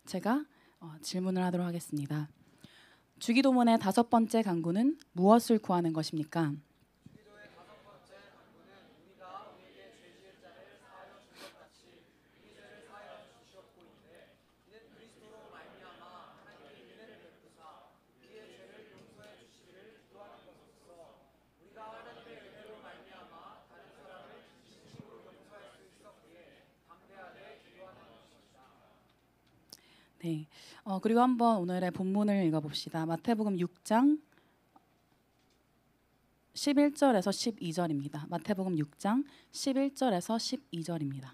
제가 질문을 하도록 하겠습니다. 주기도문의 5번째 간구는 무엇을 구하는 것입니까? 네. 그리고 한번 오늘의 본문을 읽어봅시다. 마태복음 6장 11절에서 12절입니다. 마태복음 6장 11절에서 12절입니다.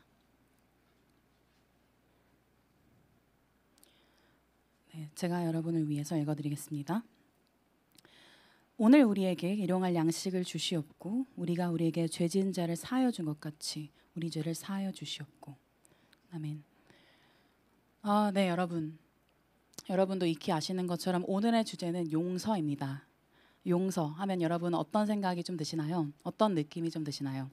네, 제가 여러분을 위해서 읽어드리겠습니다. 오늘 우리에게 일용할 양식을 주시옵고 우리가 우리에게 죄 지은 자를 사하여 준 것 같이 우리 죄를 사하여 주시옵고. 아멘. 네, 여러분도 익히 아시는 것처럼 오늘의 주제는 용서입니다. 용서 하면 여러분 어떤 생각이 좀 드시나요? 어떤 느낌이 좀 드시나요?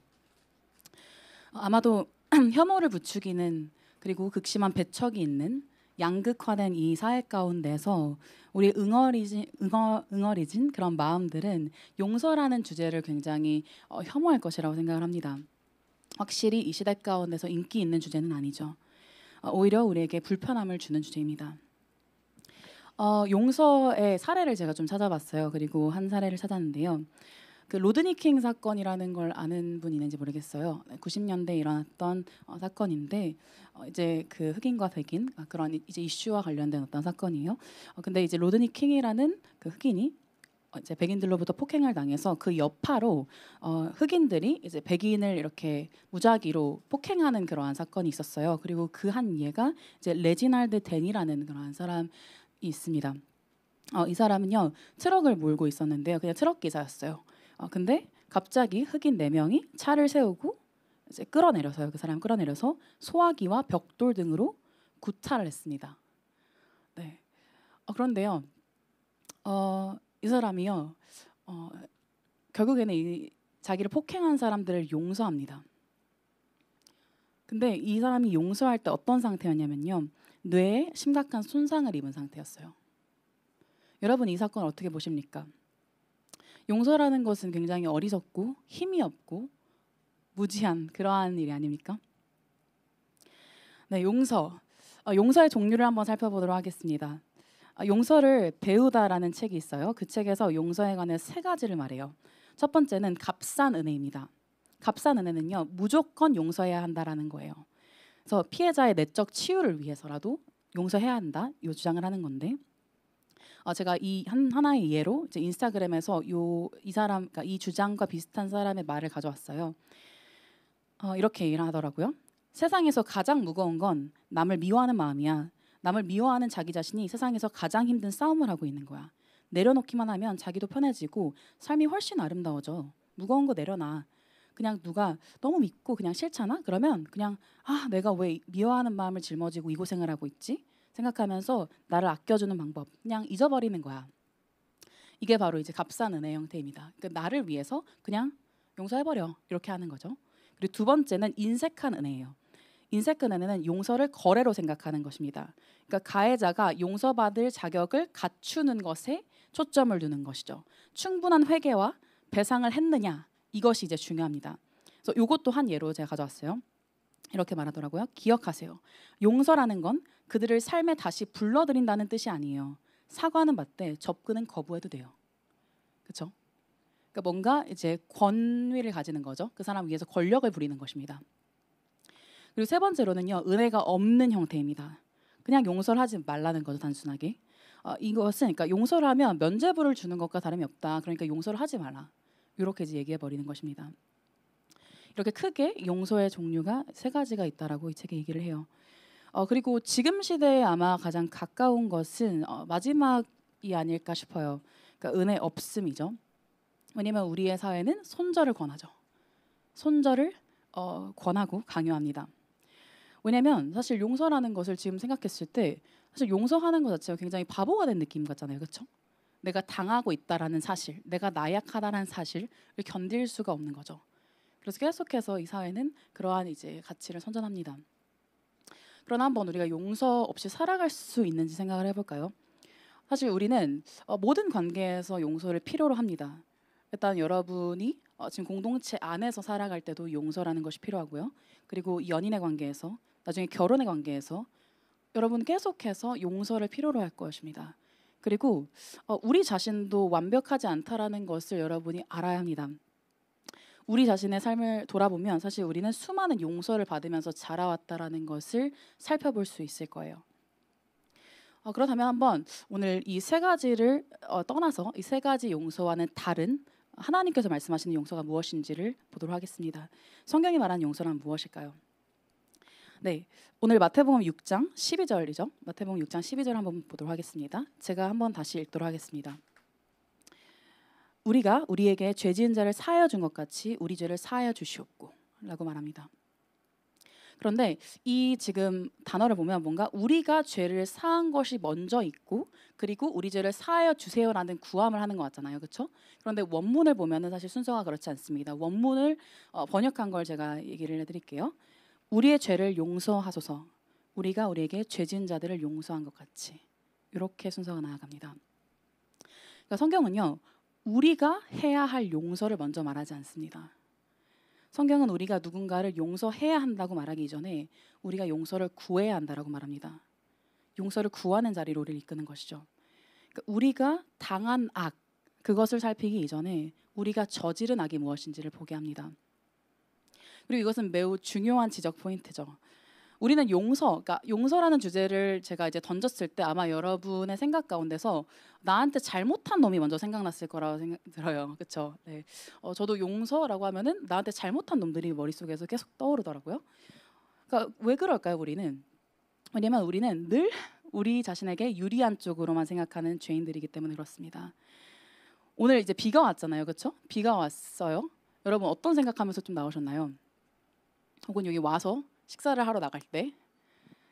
아마도 혐오를 부추기는 그리고 극심한 배척이 있는 양극화된 이 사회 가운데서 우리 응어리진 그런 마음들은 용서라는 주제를 굉장히 혐오할 것이라고 생각을 합니다. 확실히 이 시대 가운데서 인기 있는 주제는 아니죠. 오히려 우리에게 불편함을 주는 주제입니다. 용서의 사례를 제가 좀 찾아봤어요. 그리고 한 사례를 찾았는데요. 그 로드니 킹 사건이라는 걸 아는 분 있는지 모르겠어요. 90년대에 일어났던 사건인데 이제 그 흑인과 백인 그런 이제 이슈와 관련된 어떤 사건이에요. 근데 이제 로드니 킹이라는 그 흑인이 이제 백인들로부터 폭행을 당해서 그 여파로 흑인들이 이제 백인을 이렇게 무작위로 폭행하는 그러한 사건이 있었어요. 그리고 그 한 예가 이제 레지날드 댄이라는 그러한 사람이 있습니다. 이 사람은요 트럭을 몰고 있었는데요, 그냥 트럭 기사였어요. 근데 갑자기 흑인 4명이 차를 세우고 이제 끌어내려서요. 그 사람 끌어내려서 소화기와 벽돌 등으로 구타를 했습니다. 네. 그런데요. 이 사람이요 결국에는 자기를 폭행한 사람들을 용서합니다. 근데 이 사람이 용서할 때 어떤 상태였냐면요, 뇌에 심각한 손상을 입은 상태였어요. 여러분 이 사건 어떻게 보십니까? 용서라는 것은 굉장히 어리석고 힘이 없고 무지한 그러한 일이 아닙니까? 네, 용서의 종류를 한번 살펴보도록 하겠습니다. 용서를 배우다라는 책이 있어요. 그 책에서 용서에 관해 3가지를 말해요. 첫 번째는 값싼 은혜입니다. 값싼 은혜는요 무조건 용서해야 한다라는 거예요. 그래서 피해자의 내적 치유를 위해서라도 용서해야 한다, 이 주장을 하는 건데, 제가 이 하나의 예로 이제 인스타그램에서 이 사람, 그러니까 이 주장과 비슷한 사람의 말을 가져왔어요. 이렇게 얘기를 하더라고요. 세상에서 가장 무거운 건 남을 미워하는 마음이야. 남을 미워하는 자기 자신이 세상에서 가장 힘든 싸움을 하고 있는 거야. 내려놓기만 하면 자기도 편해지고 삶이 훨씬 아름다워져. 무거운 거 내려놔. 그냥 누가 너무 믿고 그냥 싫잖아? 그러면 그냥 내가 왜 미워하는 마음을 짊어지고 이 고생을 하고 있지? 생각하면서 나를 아껴주는 방법 그냥 잊어버리는 거야. 이게 바로 이제 값싼 은혜 형태입니다. 그러니까 나를 위해서 그냥 용서해버려, 이렇게 하는 거죠. 그리고 2번째는 인색한 은혜예요. 인색한 은혜는 용서를 거래로 생각하는 것입니다. 그러니까 가해자가 용서받을 자격을 갖추는 것에 초점을 두는 것이죠. 충분한 회개와 배상을 했느냐, 이것이 이제 중요합니다. 그래서 이것도 한 예로 제가 가져왔어요. 이렇게 말하더라고요. 기억하세요. 용서라는 건 그들을 삶에 다시 불러들인다는 뜻이 아니에요. 사과는 받되 접근은 거부해도 돼요. 그렇죠? 그러니까 뭔가 이제 권위를 가지는 거죠. 그 사람 위해서 권력을 부리는 것입니다. 그리고 3번째로는요, 은혜가 없는 형태입니다. 그냥 용서를 하지 말라는 거죠, 단순하게. 이것은 그러니까 용서를 하면 면죄부를 주는 것과 다름이 없다. 그러니까 용서를 하지 말라. 이렇게 이제 얘기해 버리는 것입니다. 이렇게 크게 용서의 종류가 3가지가 있다라고 이 책에 얘기를 해요. 그리고 지금 시대에 아마 가장 가까운 것은 마지막이 아닐까 싶어요. 그러니까 은혜 없음이죠. 왜냐하면 우리의 사회는 손절을 권하죠. 손절을 권하고 강요합니다. 왜냐하면 사실 용서라는 것을 지금 생각했을 때 사실 용서하는 것 자체가 굉장히 바보가 된 느낌 같잖아요. 그렇죠? 내가 당하고 있다라는 사실, 내가 나약하다는 사실을 견딜 수가 없는 거죠. 그래서 계속해서 이 사회는 그러한 이제 가치를 선전합니다. 그러나 한번 우리가 용서 없이 살아갈 수 있는지 생각을 해볼까요? 사실 우리는 모든 관계에서 용서를 필요로 합니다. 일단 여러분이 지금 공동체 안에서 살아갈 때도 용서라는 것이 필요하고요. 그리고 연인의 관계에서, 나중에 결혼의 관계에서 여러분 계속해서 용서를 필요로 할 것입니다. 그리고 우리 자신도 완벽하지 않다라는 것을 여러분이 알아야 합니다. 우리 자신의 삶을 돌아보면 사실 우리는 수많은 용서를 받으면서 자라왔다라는 것을 살펴볼 수 있을 거예요. 그렇다면 한번 오늘 이 세 가지를 떠나서 이 세 가지 용서와는 다른 하나님께서 말씀하시는 용서가 무엇인지를 보도록 하겠습니다. 성경이 말하는 용서란 무엇일까요? 네, 오늘 마태복음 6장 12절이죠. 마태복음 6장 12절 한번 보도록 하겠습니다. 제가 한번 다시 읽도록 하겠습니다. 우리가 우리에게 죄 지은 자를 사하여 준 것 같이 우리 죄를 사하여 주시옵고 라고 말합니다. 그런데 이 지금 단어를 보면 뭔가 우리가 죄를 사한 것이 먼저 있고 그리고 우리 죄를 사하여 주세요라는 구함을 하는 것 같잖아요. 그렇죠? 그런데 원문을 보면은 사실 순서가 그렇지 않습니다. 원문을 번역한 걸 제가 얘기를 해드릴게요. 우리의 죄를 용서하소서 우리가 우리에게 죄 지은 자들을 용서한 것 같이 이렇게 순서가 나아갑니다. 그러니까 성경은요. 우리가 해야 할 용서를 먼저 말하지 않습니다. 성경은 우리가 누군가를 용서해야 한다고 말하기 이전에 우리가 용서를 구해야 한다라고 말합니다. 용서를 구하는 자리로 우리를 이끄는 것이죠. 그러니까 우리가 당한 악, 그것을 살피기 이전에 우리가 저지른 악이 무엇인지를 보게 합니다. 그리고 이것은 매우 중요한 지적 포인트죠. 우리는 그러니까 용서라는 주제를 제가 이제 던졌을 때 아마 여러분의 생각 가운데서 나한테 잘못한 놈이 먼저 생각났을 거라고 생각 들어요. 그렇죠? 네. 저도 용서라고 하면은 나한테 잘못한 놈들이 머릿속에서 계속 떠오르더라고요. 그러니까 왜 그럴까요, 우리는? 왜냐면 우리는 늘 우리 자신에게 유리한 쪽으로만 생각하는 죄인들이기 때문에 그렇습니다. 오늘 이제 비가 왔잖아요. 그렇죠? 비가 왔어요. 여러분 어떤 생각하면서 좀 나오셨나요? 혹은 여기 와서 식사를 하러 나갈 때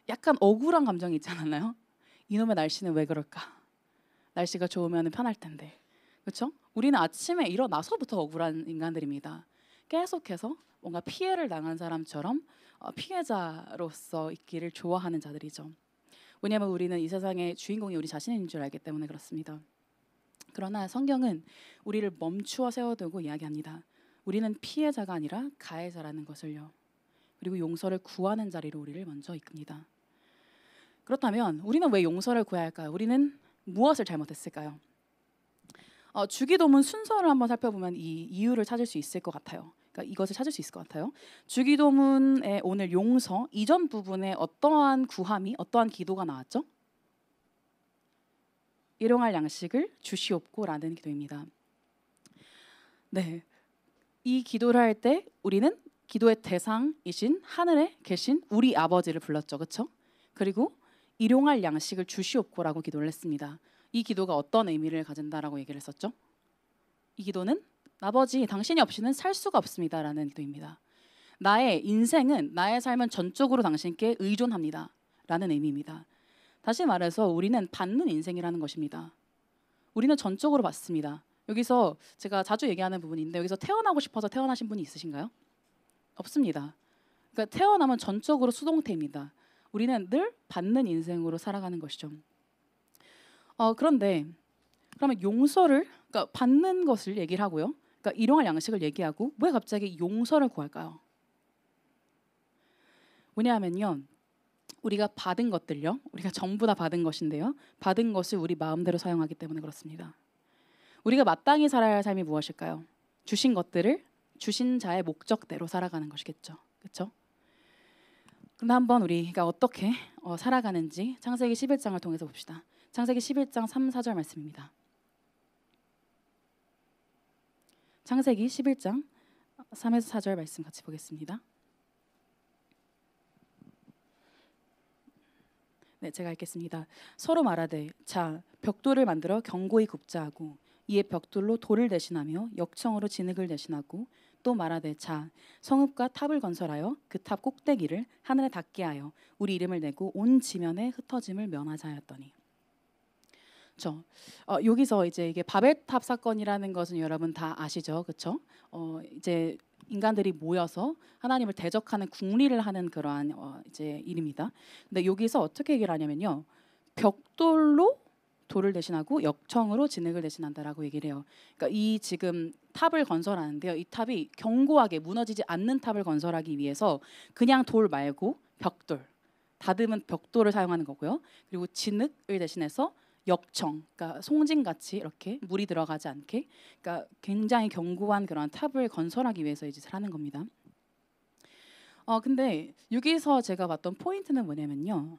약간 억울한 감정이 있지 않았나요? 이놈의 날씨는 왜 그럴까? 날씨가 좋으면 편할 텐데. 그렇죠? 우리는 아침에 일어나서부터 억울한 인간들입니다. 계속해서 뭔가 피해를 당한 사람처럼 피해자로서 있기를 좋아하는 자들이죠. 왜냐하면 우리는 이 세상의 주인공이 우리 자신인 줄 알기 때문에 그렇습니다. 그러나 성경은 우리를 멈추어 세워두고 이야기합니다. 우리는 피해자가 아니라 가해자라는 것을요. 그리고 용서를 구하는 자리로 우리를 먼저 이끕니다. 그렇다면 우리는 왜 용서를 구해야 할까요? 우리는 무엇을 잘못했을까요? 주기도문 순서를 한번 살펴보면 이 이유를 찾을 수 있을 것 같아요. 그러니까 이것을 찾을 수 있을 것 같아요. 주기도문의 오늘 용서 이전 부분에 어떠한 구함이 어떠한 기도가 나왔죠? 일용할 양식을 주시옵고라는 기도입니다. 네, 이 기도를 할 때 우리는 기도의 대상이신 하늘에 계신 우리 아버지를 불렀죠. 그렇죠? 그리고 일용할 양식을 주시옵고라고 기도를 했습니다. 이 기도가 어떤 의미를 가진다라고 얘기를 했었죠? 이 기도는 아버지 당신이 없이는 살 수가 없습니다라는 기도입니다. 나의 인생은 나의 삶은 전적으로 당신께 의존합니다 라는 의미입니다. 다시 말해서 우리는 받는 인생이라는 것입니다. 우리는 전적으로 받습니다. 여기서 제가 자주 얘기하는 부분인데 여기서 태어나고 싶어서 태어나신 분이 있으신가요? 없습니다. 그러니까 태어나면 전적으로 수동태입니다. 우리는 늘 받는 인생으로 살아가는 것이죠. 그런데 그러면 용서를 그러니까 받는 것을 얘기를 하고요. 그러니까 일용할 양식을 얘기하고 왜 갑자기 용서를 구할까요? 왜냐하면요. 우리가 받은 것들요. 우리가 전부 다 받은 것인데요. 받은 것을 우리 마음대로 사용하기 때문에 그렇습니다. 우리가 마땅히 살아야 할 삶이 무엇일까요? 주신 것들을 주신 자의 목적대로 살아가는 것이겠죠. 그렇죠? 그런데 한번 우리가 어떻게 살아가는지 창세기 11장을 통해서 봅시다. 창세기 11장 3, 4절 말씀입니다. 창세기 11장 3에서 4절 말씀 같이 보겠습니다. 네, 제가 읽겠습니다. 서로 말하되 자 벽돌을 만들어 견고히 굽자 하고 이에 벽돌로 돌을 대신하며 역청으로 진흙을 대신하고 또 말하되 자 성읍과 탑을 건설하여 그 탑 꼭대기를 하늘에 닿게 하여 우리 이름을 내고 온 지면에 흩어짐을 면하자 하였더니. 그렇죠. 여기서 이제 이게 바벨탑 사건이라는 것은 여러분 다 아시죠, 그렇죠? 이제 인간들이 모여서 하나님을 대적하는 궁리를 하는 그러한 이제 일입니다. 근데 여기서 어떻게 얘기를 하냐면요. 벽돌로 돌을 대신하고 역청으로 진흙을 대신한다라고 얘기를 해요. 그러니까 이 지금 탑을 건설하는데요. 이 탑이 견고하게 무너지지 않는 탑을 건설하기 위해서 그냥 돌 말고 벽돌, 다듬은 벽돌을 사용하는 거고요. 그리고 진흙을 대신해서 역청, 그러니까 송진같이 이렇게 물이 들어가지 않게, 그러니까 굉장히 견고한 그런 탑을 건설하기 위해서 이 짓을 하는 겁니다. 근데 여기서 제가 봤던 포인트는 뭐냐면요.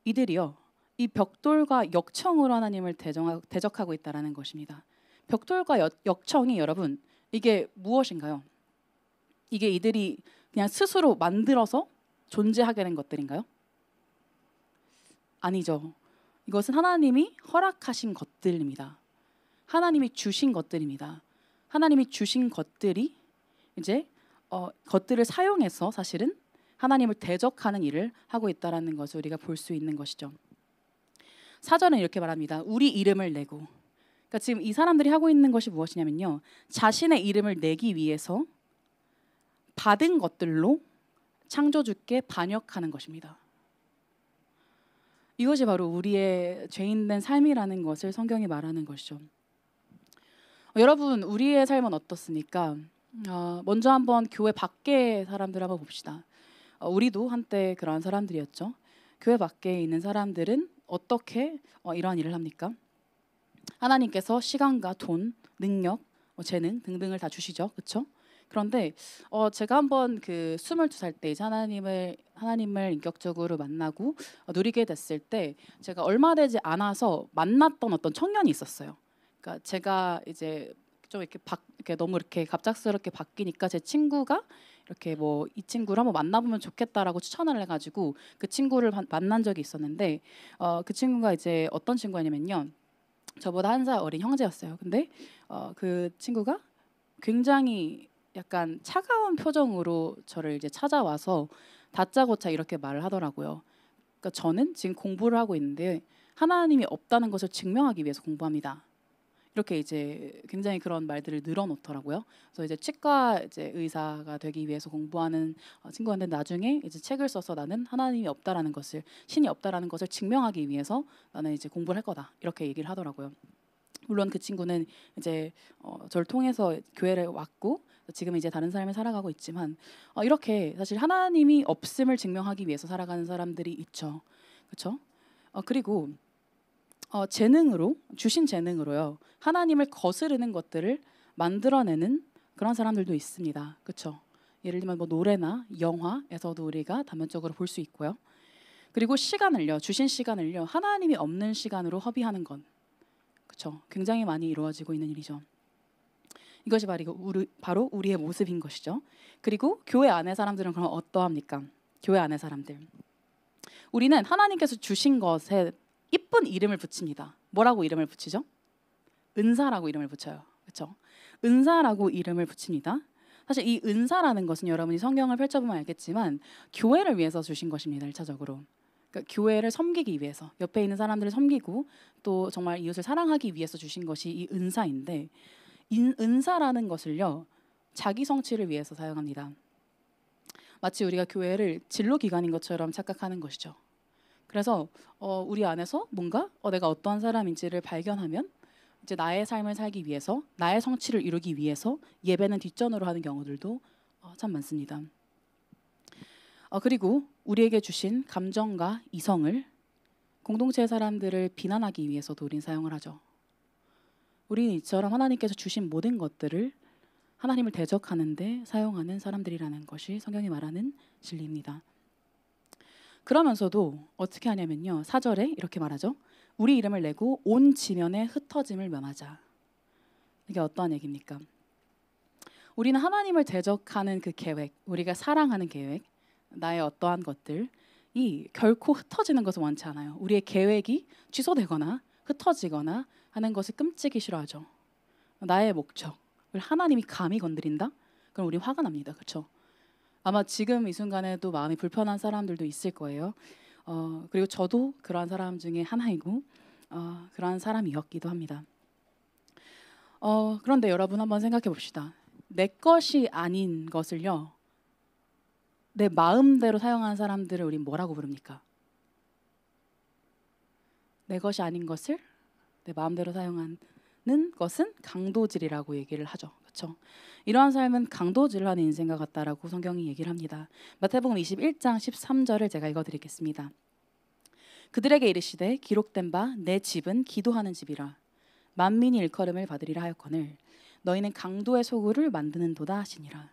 이들이요. 이 벽돌과 역청으로 하나님을 대적하고 있다라는 것입니다. 벽돌과 역청이 여러분 이게 무엇인가요? 이게 이들이 그냥 스스로 만들어서 존재하게 된 것들인가요? 아니죠. 이것은 하나님이 허락하신 것들입니다. 하나님이 주신 것들입니다. 하나님이 주신 것들이 이제 것들을 사용해서 사실은 하나님을 대적하는 일을 하고 있다라는 것을 우리가 볼 수 있는 것이죠. 사전에 이렇게 말합니다. 우리 이름을 내고. 그러니까 지금 이 사람들이 하고 있는 것이 무엇이냐면요. 자신의 이름을 내기 위해서 받은 것들로 창조주께 반역하는 것입니다. 이것이 바로 우리의 죄인된 삶이라는 것을 성경이 말하는 것이죠. 여러분, 우리의 삶은 어떻습니까? 먼저 한번 교회 밖의 사람들 한번 봅시다. 우리도 한때 그러한 사람들이었죠. 교회 밖에 있는 사람들은 어떻게 이러한 일을 합니까? 하나님께서 시간과 돈, 능력, 재능 등등을 다 주시죠, 그렇죠? 그런데 제가 한번 그 22살 때 이제 하나님을 인격적으로 만나고 누리게 됐을 때 제가 얼마 되지 않아서 만났던 어떤 청년이 있었어요. 그러니까 제가 이제 좀 이렇게 너무 이렇게 갑작스럽게 바뀌니까 제 친구가 이렇게 뭐 이 친구를 한번 만나보면 좋겠다라고 추천을 해가지고 그 친구를 만난 적이 있었는데 그 친구가 이제 어떤 친구냐면요. 저보다 1살 어린 형제였어요. 근데 그 친구가 굉장히 약간 차가운 표정으로 저를 이제 찾아와서 다짜고짜 이렇게 말을 하더라고요. 그러니까 저는 지금 공부를 하고 있는데 하나님이 없다는 것을 증명하기 위해서 공부합니다. 이렇게 이제 굉장히 그런 말들을 늘어놓더라고요. 그래서 이제 치과 이제 의사가 되기 위해서 공부하는 친구한테 나중에 이제 책을 써서 나는 하나님이 없다라는 것을 신이 없다라는 것을 증명하기 위해서 나는 이제 공부를 할 거다 이렇게 얘기를 하더라고요. 물론 그 친구는 이제 저를 통해서 교회를 왔고 지금 이제 다른 삶을 살아가고 있지만 이렇게 사실 하나님이 없음을 증명하기 위해서 살아가는 사람들이 있죠. 그렇죠? 그리고 재능으로 주신 재능으로요 하나님을 거스르는 것들을 만들어내는 그런 사람들도 있습니다. 그렇죠? 예를 들면 뭐 노래나 영화에서도 우리가 단면적으로 볼 수 있고요. 그리고 시간을요 주신 시간을요 하나님이 없는 시간으로 허비하는 건 그렇죠? 굉장히 많이 이루어지고 있는 일이죠. 이것이 바로 우리의 모습인 것이죠. 그리고 교회 안의 사람들은 그럼 어떠합니까? 교회 안의 사람들 우리는 하나님께서 주신 것에 이쁜 이름을 붙입니다. 뭐라고 이름을 붙이죠? 은사라고 이름을 붙여요. 그렇죠? 은사라고 이름을 붙입니다. 사실 이 은사라는 것은 여러분이 성경을 펼쳐보면 알겠지만 교회를 위해서 주신 것입니다. 1차적으로. 그러니까 교회를 섬기기 위해서 옆에 있는 사람들을 섬기고 또 정말 이웃을 사랑하기 위해서 주신 것이 이 은사인데 이 은사라는 것을요. 자기 성취를 위해서 사용합니다. 마치 우리가 교회를 진로기관인 것처럼 착각하는 것이죠. 그래서 우리 안에서 뭔가 내가 어떠한 사람인지를 발견하면 이제 나의 삶을 살기 위해서 나의 성취를 이루기 위해서 예배는 뒷전으로 하는 경우들도 참 많습니다. 그리고 우리에게 주신 감정과 이성을 공동체의 사람들을 비난하기 위해서도 우리는 사용을 하죠. 우리는 이처럼 하나님께서 주신 모든 것들을 하나님을 대적하는 데 사용하는 사람들이라는 것이 성경이 말하는 진리입니다. 그러면서도 어떻게 하냐면요. 4절에 이렇게 말하죠. 우리 이름을 내고 온 지면에 흩어짐을 면하자. 이게 어떠한 얘기입니까? 우리는 하나님을 대적하는 그 계획, 우리가 사랑하는 계획, 나의 어떠한 것들이 결코 흩어지는 것을 원치 않아요. 우리의 계획이 취소되거나 흩어지거나 하는 것을 끔찍이 싫어하죠. 나의 목적을 하나님이 감히 건드린다? 그럼 우리 화가 납니다. 그렇죠? 아마 지금 이 순간에도 마음이 불편한 사람들도 있을 거예요. 그리고 저도 그러한 사람 중에 하나이고 그러한 사람이었기도 합니다. 그런데 여러분 한번 생각해 봅시다. 내 것이 아닌 것을요, 내 마음대로 사용하는 사람들을 우린 뭐라고 부릅니까? 내 것이 아닌 것을 내 마음대로 사용하는 것은 강도질이라고 얘기를 하죠. 그렇죠? 이러한 삶은 강도질을 하는 인생과 같다라고 성경이 얘기를 합니다. 마태복음 21장 13절을 제가 읽어드리겠습니다. 그들에게 이르시되 기록된 바 내 집은 기도하는 집이라 만민이 일컬음을 받으리라 하였거늘 너희는 강도의 소굴을 만드는도다 하시니라.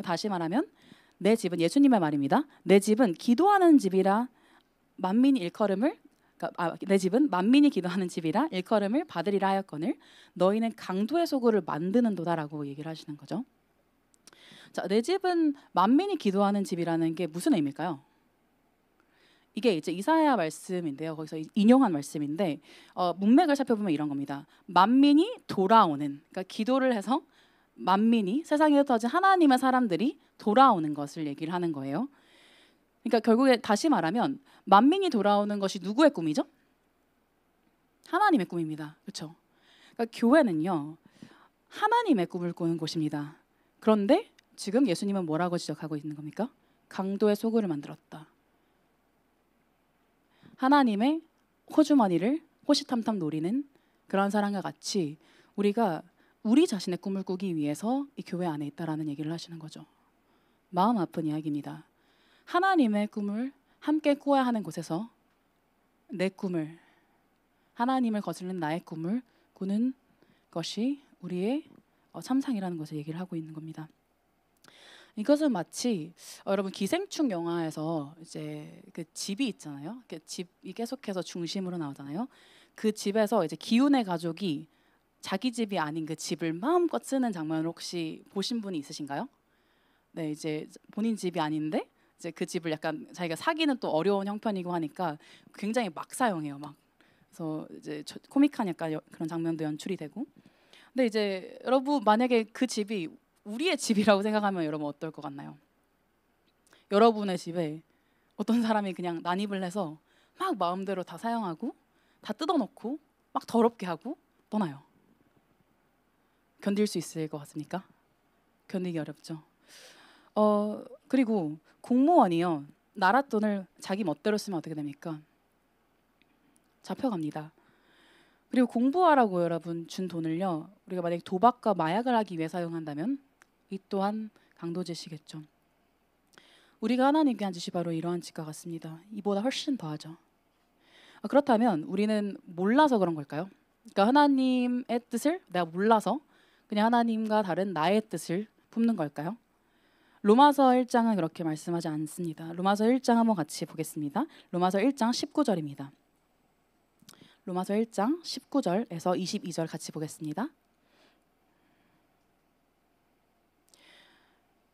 다시 말하면 내 집은, 예수님의 말입니다. 내 집은 기도하는 집이라 만민이 일컬음을, 내 집은 만민이 기도하는 집이라 일컬음을 받으리라 하였거늘 너희는 강도의 소굴을 만드는도다라고 얘기를 하시는 거죠. 자, 내 집은 만민이 기도하는 집이라는 게 무슨 의미일까요? 이게 이제 이사야 말씀인데요. 거기서 인용한 말씀인데 문맥을 살펴보면 이런 겁니다. 만민이 돌아오는, 그러니까 기도를 해서 만민이, 세상에 흩어진 하나님의 사람들이 돌아오는 것을 얘기를 하는 거예요. 그러니까 결국에 다시 말하면 만민이 돌아오는 것이 누구의 꿈이죠? 하나님의 꿈입니다. 그렇죠? 그러니까 교회는요, 하나님의 꿈을 꾸는 곳입니다. 그런데 지금 예수님은 뭐라고 지적하고 있는 겁니까? 강도의 소굴을 만들었다. 하나님의 호주머니를 호시탐탐 노리는 그런 사람과 같이 우리가 우리 자신의 꿈을 꾸기 위해서 이 교회 안에 있다라는 얘기를 하시는 거죠. 마음 아픈 이야기입니다. 하나님의 꿈을 함께 꾸어야 하는 곳에서 내 꿈을, 하나님을 거스르는 나의 꿈을 꾸는 것이 우리의 참상이라는 것을 얘기를 하고 있는 겁니다. 이것은 마치 여러분 기생충 영화에서 이제 그 집이 있잖아요. 그 집이 계속해서 중심으로 나오잖아요. 그 집에서 이제 기훈의 가족이 자기 집이 아닌 그 집을 마음껏 쓰는 장면을 혹시 보신 분이 있으신가요? 네, 이제 본인 집이 아닌데 이제 그 집을 약간 자기가 사기는 또 어려운 형편이고 하니까 굉장히 막 사용해요. 막 그래서 이제 코믹한 약간 그런 장면도 연출이 되고. 근데 이제 여러분 만약에 그 집이 우리의 집이라고 생각하면 여러분 어떨 것 같나요? 여러분의 집에 어떤 사람이 그냥 난입을 해서 막 마음대로 다 사용하고 다 뜯어놓고 막 더럽게 하고 떠나요. 견딜 수 있을 것 같습니까? 견디기 어렵죠. 그리고 공무원이요, 나라 돈을 자기 멋대로 쓰면 어떻게 됩니까? 잡혀갑니다. 그리고 공부하라고 여러분 준 돈을요, 우리가 만약에 도박과 마약을 하기 위해 사용한다면 이 또한 강도짓이겠죠. 우리가 하나님께 한 짓이 바로 이러한 짓과 같습니다. 이보다 훨씬 더하죠. 그렇다면 우리는 몰라서 그런 걸까요? 그러니까 하나님의 뜻을 내가 몰라서 그냥 하나님과 다른 나의 뜻을 품는 걸까요? 로마서 1장은 그렇게 말씀하지 않습니다. 로마서 1장 한번 같이 보겠습니다. 로마서 1장 19절입니다. 로마서 1장 19절에서 22절 같이 보겠습니다.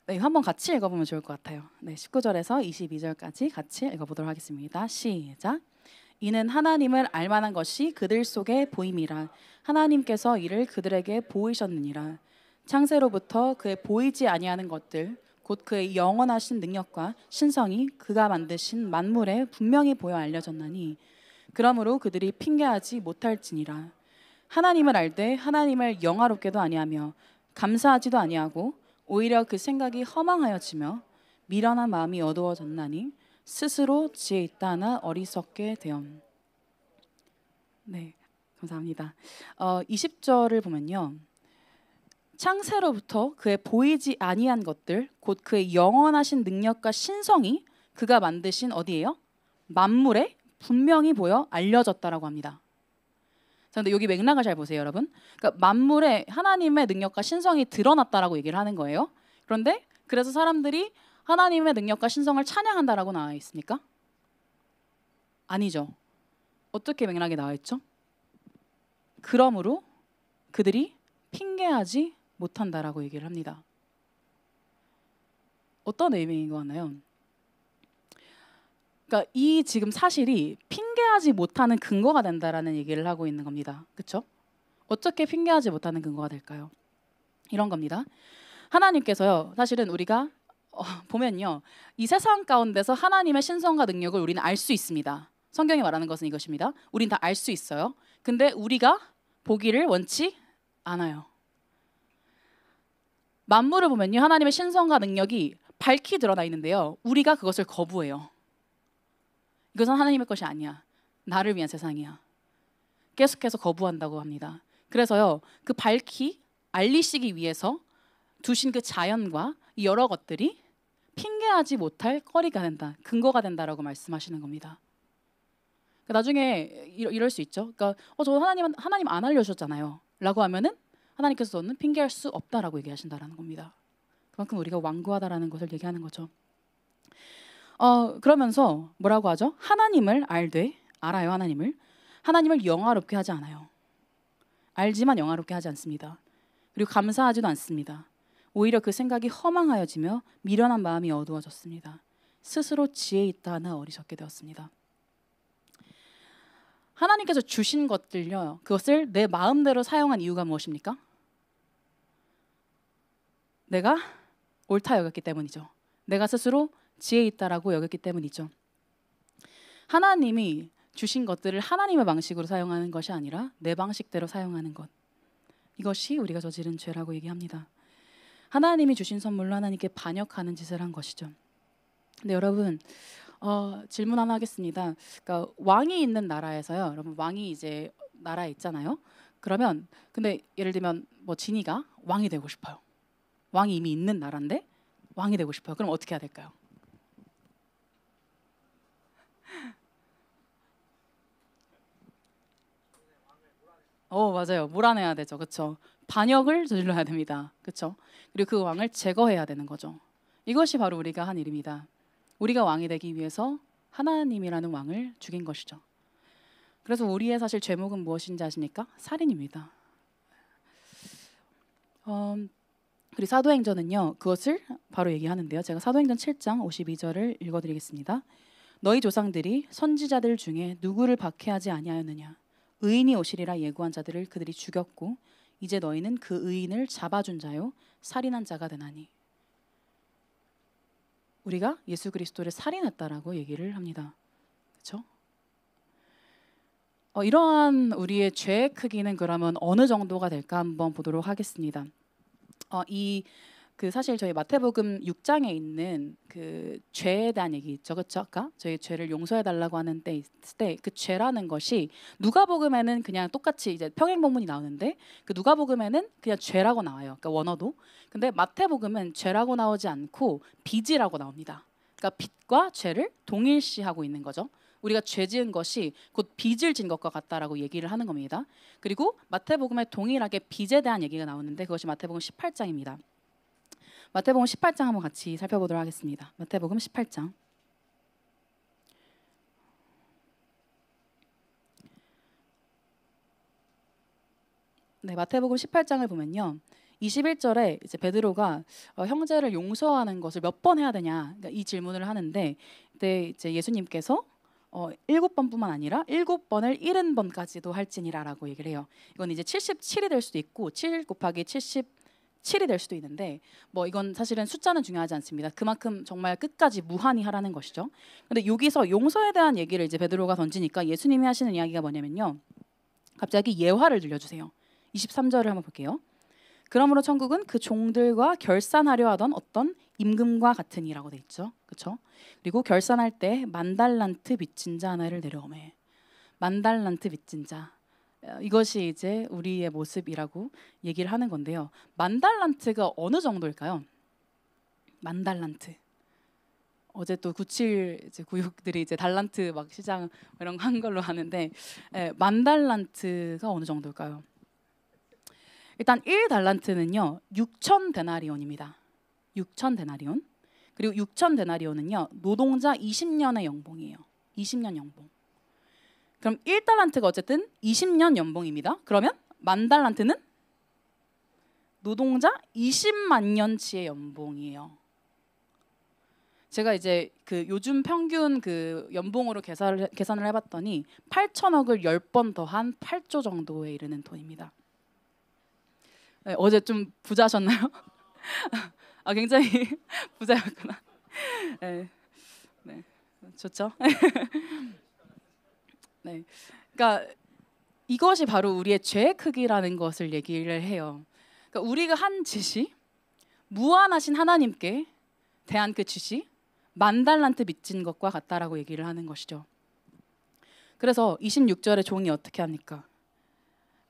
네, 한번 같이 읽어보면 좋을 것 같아요. 네, 19절에서 22절까지 같이 읽어보도록 하겠습니다. 시작. 이는 하나님을 알만한 것이 그들 속에 보임이라 하나님께서 이를 그들에게 보이셨느니라. 창세로부터 그의 보이지 아니하는 것들 곧 그의 영원하신 능력과 신성이 그가 만드신 만물에 분명히 보여 알려졌나니 그러므로 그들이 핑계하지 못할지니라. 하나님을 알되 하나님을 영화롭게도 아니하며 감사하지도 아니하고 오히려 그 생각이 허망하여지며 미련한 마음이 어두워졌나니 스스로 지혜 있다 하나 어리석게 되었. 네, 감사합니다. 20절을 보면요, 창세로부터 그의 보이지 아니한 것들 곧 그의 영원하신 능력과 신성이 그가 만드신 어디예요? 만물에 분명히 보여 알려졌다라고 합니다. 자, 근데 여기 맥락을 잘 보세요, 여러분. 그러니까 만물에 하나님의 능력과 신성이 드러났다라고 얘기를 하는 거예요. 그런데 그래서 사람들이 하나님의 능력과 신성을 찬양한다라고 나와 있습니까? 아니죠. 어떻게 맥락이 나와 있죠? 그러므로 그들이 핑계하지 못한다라고 얘기를 합니다. 어떤 의미인 것 같나요? 그러니까 이 지금 사실이 핑계하지 못하는 근거가 된다라는 얘기를 하고 있는 겁니다. 그렇죠? 어떻게 핑계하지 못하는 근거가 될까요? 이런 겁니다. 하나님께서요, 사실은 우리가 보면요, 이 세상 가운데서 하나님의 신성과 능력을 우리는 알 수 있습니다. 성경이 말하는 것은 이것입니다. 우린 다 알 수 있어요. 근데 우리가 보기를 원치 않아요. 만물을 보면요, 하나님의 신성과 능력이 밝히 드러나 있는데요, 우리가 그것을 거부해요. 이것은 하나님의 것이 아니야, 나를 위한 세상이야. 계속해서 거부한다고 합니다. 그래서요, 그 밝히 알리시기 위해서 두신 그 자연과 이 여러 것들이 핑계하지 못할 거리가 된다, 근거가 된다라고 말씀하시는 겁니다. 나중에 이럴 수 있죠. 그러니까 저 하나님 안 알려주셨잖아요 라고 하면은 하나님께서는 핑계할 수 없다라고 얘기하신다라는 겁니다. 그만큼 우리가 완고하다라는 것을 얘기하는 거죠. 그러면서 뭐라고 하죠? 하나님을 알아요. 하나님을 영화롭게 하지 않아요. 알지만 영화롭게 하지 않습니다. 그리고 감사하지도 않습니다. 오히려 그 생각이 허망하여지며 미련한 마음이 어두워졌습니다. 스스로 지혜 있다 하나 어리석게 되었습니다. 하나님께서 주신 것들요, 그것을 내 마음대로 사용한 이유가 무엇입니까? 내가 옳다 여겼기 때문이죠. 내가 스스로 지혜 있다라고 여겼기 때문이죠. 하나님이 주신 것들을 하나님의 방식으로 사용하는 것이 아니라 내 방식대로 사용하는 것, 이것이 우리가 저지른 죄라고 얘기합니다. 하나님이 주신 선물로 하나님께 반역하는 짓을 한 것이죠. 근데 여러분, 질문 하나 하겠습니다. 그러니까 왕이 있는 나라에서요, 여러분, 왕이 이제 나라에 있잖아요. 그러면 근데 예를 들면 뭐 진이가 왕이 되고 싶어요. 왕이 이미 있는 나라인데 왕이 되고 싶어요. 그럼 어떻게 해야 될까요? 맞아요. 몰아내야 되죠. 그렇죠? 반역을 저질러야 됩니다. 그렇죠? 그리고 그 왕을 제거해야 되는 거죠. 이것이 바로 우리가 한 일입니다. 우리가 왕이 되기 위해서 하나님이라는 왕을 죽인 것이죠. 그래서 우리의 사실 죄목은 무엇인지 아십니까? 살인입니다. 그리고 사도행전은요, 그것을 바로 얘기하는데요. 제가 사도행전 7장 52절을 읽어드리겠습니다. 너희 조상들이 선지자들 중에 누구를 박해하지 아니하였느냐? 의인이 오시리라 예고한 자들을 그들이 죽였고 이제 너희는 그 의인을 잡아준 자요 살인한 자가 되나니. 우리가 예수 그리스도를 살인했다라고 얘기를 합니다. 그렇죠? 이러한 우리의 죄의 크기는 그러면 어느 정도가 될까 한번 보도록 하겠습니다. 사실 저희 마태복음 6장에 있는 그 죄에 대한 얘기 있죠, 그렇죠? 아까 저희 죄를 용서해 달라고 하는 때 있을 때 그 죄라는 것이 누가복음에는 그냥 똑같이 이제 평행본문이 나오는데 그 누가복음에는 그냥 죄라고 나와요. 그러니까 원어도. 근데 마태복음은 죄라고 나오지 않고 빚이라고 나옵니다. 그러니까 빚과 죄를 동일시하고 있는 거죠. 우리가 죄 지은 것이 곧 빚을 진 것과 같다라고 얘기를 하는 겁니다. 그리고 마태복음에 동일하게 빚에 대한 얘기가 나오는데 그것이 마태복음 18장입니다. 마태복음 18장 한번 같이 살펴보도록 하겠습니다. 마태복음 18장. 네, 마태복음 18장을 보면요, 21절에 이제 베드로가 형제를 용서하는 것을 몇 번 해야 되냐, 그러니까 이 질문을 하는데, 그때 이제 예수님께서 7번뿐만 아니라 7번을 70번까지도 할지니라라고 얘기를 해요. 이건 이제 77이 될 수도 있고 7 곱하기 77이 될 수도 있는데 뭐 이건 사실은 숫자는 중요하지 않습니다. 그만큼 정말 끝까지 무한히 하라는 것이죠. 근데 여기서 용서에 대한 얘기를 이제 베드로가 던지니까 예수님이 하시는 이야기가 뭐냐면요, 갑자기 예화를 들려주세요. 23절을 한번 볼게요. 그러므로 천국은 그 종들과 결산하려 하던 어떤 임금과 같으니라고 돼 있죠. 그렇죠? 그리고 결산할 때 10,000달란트 빚진 자 하나를 내려오매. 10,000달란트 빚진 자, 이것이 이제 우리의 모습이라고 얘기를 하는 건데요. 10,000달란트가 어느 정도일까요? 10,000달란트. 어제 또 97 이제 구육들이 이제 달란트 막 시장 이런 거 한 걸로 하는데 10,000달란트가 어느 정도일까요? 일단 1달란트는요 6,000데나리온입니다. 6,000데나리온. 그리고 6,000데나리온은요 노동자 20년의 연봉이에요. 20년 연봉. 그럼 1달란트가 어쨌든 20년 연봉입니다. 그러면 10,000달란트는 노동자 20만 년치의 연봉이에요. 제가 이제 그 요즘 평균 그 연봉으로 계산을 해봤더니 8천억을 10번 더한 8조 정도에 이르는 돈입니다. 네, 어제 좀 부자셨나요? 굉장히 부자였구나. 네, 네, 좋죠. 네, 그러니까 이것이 바로 우리의 죄의 크기라는 것을 얘기를 해요. 그러니까 우리가 한 짓이 무한하신 하나님께 대한 그 빚이 10,000달란트 빚진 것과 같다라고 얘기를 하는 것이죠. 그래서 26절에 종이 어떻게 합니까?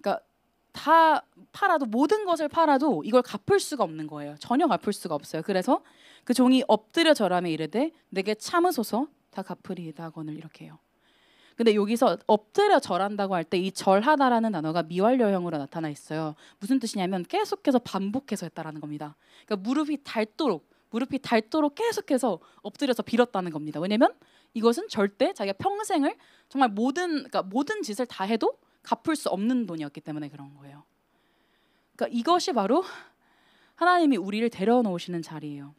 그러니까 다 팔아도, 모든 것을 팔아도 이걸 갚을 수가 없는 거예요. 전혀 갚을 수가 없어요. 그래서 그 종이 엎드려 절하며 이르되 내게 참으소서 다 갚으리이다 하거늘, 이렇게 해요. 근데 여기서 엎드려 절한다고 할 때 이 절하다라는 단어가 미완료형으로 나타나 있어요. 무슨 뜻이냐면 계속해서 반복해서 했다라는 겁니다. 그러니까 무릎이 닳도록 계속해서 엎드려서 빌었다는 겁니다. 왜냐면 이것은 절대 자기가 평생을 정말 그러니까 모든 짓을 다 해도 갚을 수 없는 돈이었기 때문에 그런 거예요. 그러니까 이것이 바로 하나님이 우리를 데려놓으시는 자리예요.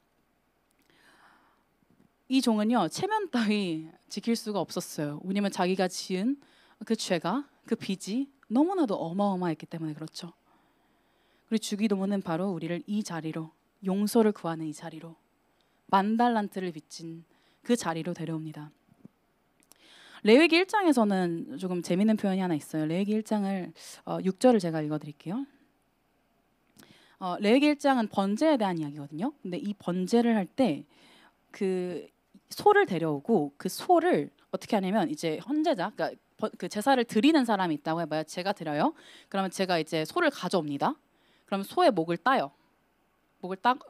이 종은요, 체면 따위 지킬 수가 없었어요. 왜냐면 자기가 지은 그 죄가, 그 빚이 너무나도 어마어마했기 때문에 그렇죠. 그리고 주기도문은 바로 우리를 이 자리로, 용서를 구하는 이 자리로, 10,000달란트를 빚진 그 자리로 데려옵니다. 레위기 1장에서는 조금 재미있는 표현이 하나 있어요. 레위기 1장을 6절을 제가 읽어드릴게요. 레위기 1장은 번제에 대한 이야기거든요. 근데 이 번제를 할 때 그 소를 데려오고 그 소를 어떻게 하냐면 이제 헌제자, 그러니까 그 제사를 드리는 사람이 있다고 해봐요. 제가 드려요. 그러면 제가 이제 소를 가져옵니다. 그러면 소의 목을 따요. 목을 따고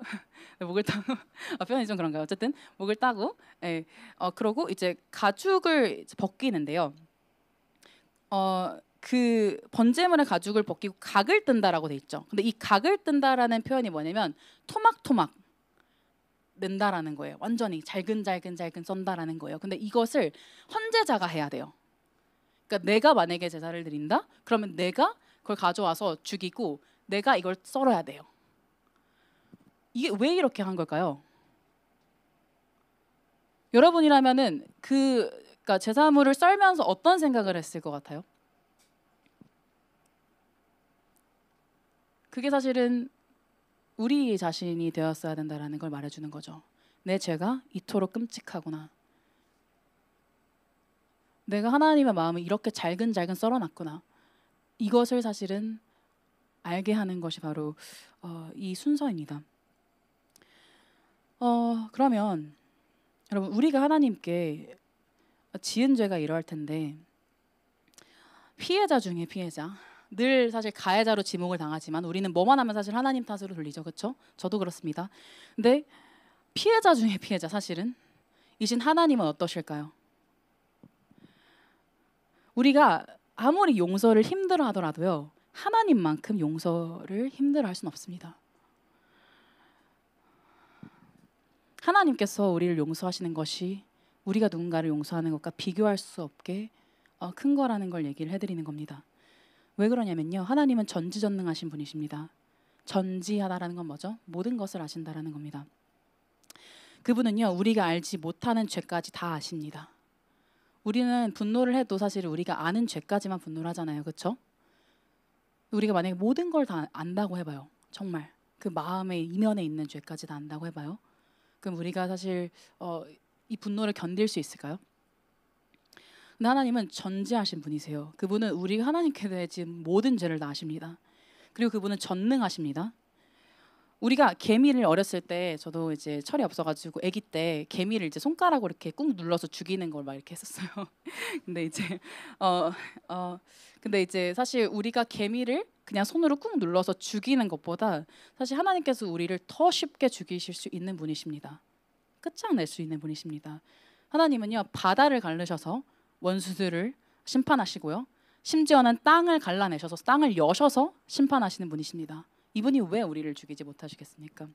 표현이 좀 그런가요? 어쨌든 목을 따고, 예, 그러고 이제 가죽을 벗기는데요. 그 번제물의 가죽을 벗기고 각을 뜬다라고 돼 있죠. 근데 이 각을 뜬다라는 표현이 뭐냐면 토막토막 낸다라는 거예요. 완전히 잘근잘근 썬다라는 거예요. 근데 이것을 헌제자가 해야 돼요. 그러니까 내가 만약에 제사를 드린다? 그러면 내가 그걸 가져와서 죽이고 내가 이걸 썰어야 돼요. 이게 왜 이렇게 한 걸까요? 여러분이라면은 그러니까 제사물을 썰면서 어떤 생각을 했을 것 같아요? 그게 사실은 우리 자신이 되었어야 된다라는 걸 말해주는 거죠. 내 죄가 이토록 끔찍하구나. 내가 하나님의 마음을 이렇게 잘근잘근 썰어놨구나. 이것을 사실은 알게 하는 것이 바로 이 순서입니다. 그러면 여러분, 우리가 하나님께 지은 죄가 이러할 텐데, 피해자 중에 피해자, 늘 사실 가해자로 지목을 당하지만 우리는 뭐만 하면 사실 하나님 탓으로 돌리죠. 그렇죠? 저도 그렇습니다. 근데 피해자 중에 피해자, 사실은 이신 하나님은 어떠실까요? 우리가 아무리 용서를 힘들어 하더라도요, 하나님만큼 용서를 힘들어 할 수는 없습니다. 하나님께서 우리를 용서하시는 것이 우리가 누군가를 용서하는 것과 비교할 수 없게 큰 거라는 걸 얘기를 해드리는 겁니다. 왜 그러냐면요, 하나님은 전지전능하신 분이십니다. 전지하다라는 건 뭐죠? 모든 것을 아신다라는 겁니다. 그분은요, 우리가 알지 못하는 죄까지 다 아십니다. 우리는 분노를 해도 사실 우리가 아는 죄까지만 분노를 하잖아요. 그렇죠? 우리가 만약에 모든 걸 다 안다고 해봐요. 정말 그 마음의 이면에 있는 죄까지 다 안다고 해봐요. 그럼 우리가 사실 이 분노를 견딜 수 있을까요? 근데 하나님은 전지하신 분이세요. 그분은 우리가 하나님께 대해 지은 모든 죄를 다 아십니다. 그리고 그분은 전능하십니다. 우리가 개미를 어렸을 때, 저도 이제 철이 없어가지고 아기 때 개미를 이제 손가락으로 이렇게 꾹 눌러서 죽이는 걸 막 이렇게 했었어요. 근데 이제 사실 우리가 개미를 그냥 손으로 꾹 눌러서 죽이는 것보다 사실 하나님께서 우리를 더 쉽게 죽이실 수 있는 분이십니다. 끝장낼 수 있는 분이십니다. 하나님은요, 바다를 가르셔서 원수들을 심판하시고요, 심지어는 땅을 갈라내셔서 땅을 여셔서 심판하시는 분이십니다. 이분이 왜 우리를 죽이지 못하시겠습니까?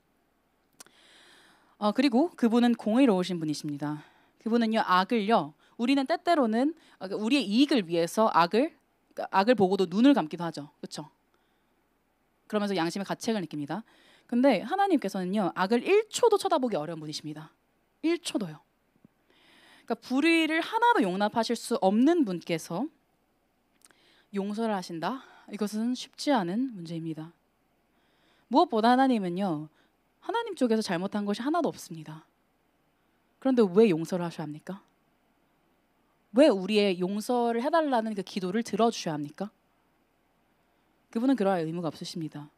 그리고 그분은 공의로우신 분이십니다. 그분은요, 악을요, 우리는 때때로는 우리의 이익을 위해서 악을 보고도 눈을 감기도 하죠. 그렇죠? 그러면서 양심의 가책을 느낍니다. 근데 하나님께서는요, 악을 1초도 쳐다보기 어려운 분이십니다. 1초도요. 그러니까 불의를 하나도 용납하실 수 없는 분께서 용서를 하신다? 이것은 쉽지 않은 문제입니다. 무엇보다 하나님은요, 하나님 쪽에서 잘못한 것이 하나도 없습니다. 그런데 왜 용서를 하셔야 합니까? 왜 우리의 용서를 해달라는 그 기도를 들어주셔야 합니까? 그분은 그러할 의무가 없으십니다.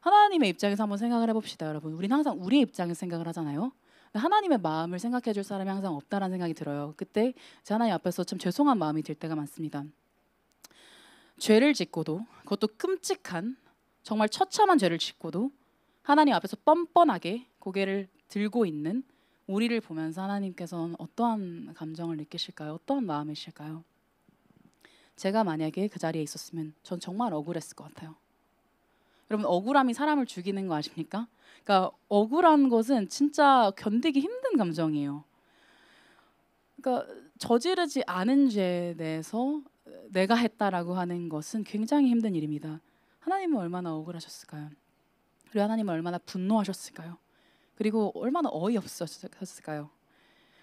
하나님의 입장에서 한번 생각을 해봅시다, 여러분. 우리는 항상 우리의 입장에서 생각을 하잖아요. 하나님의 마음을 생각해 줄 사람이 항상 없다라는 생각이 들어요. 그때 하나님 앞에서 참 죄송한 마음이 들 때가 많습니다. 죄를 짓고도, 그것도 끔찍한 정말 처참한 죄를 짓고도 하나님 앞에서 뻔뻔하게 고개를 들고 있는 우리를 보면서 하나님께서는 어떠한 감정을 느끼실까요? 어떠한 마음이실까요? 제가 만약에 그 자리에 있었으면 전 정말 억울했을 것 같아요. 여러분, 억울함이 사람을 죽이는 거 아십니까? 그러니까 억울한 것은 진짜 견디기 힘든 감정이에요. 그러니까 저지르지 않은 죄에 대해서 내가 했다라고 하는 것은 굉장히 힘든 일입니다. 하나님은 얼마나 억울하셨을까요? 그리고 하나님은 얼마나 분노하셨을까요? 그리고 얼마나 어이없으셨을까요?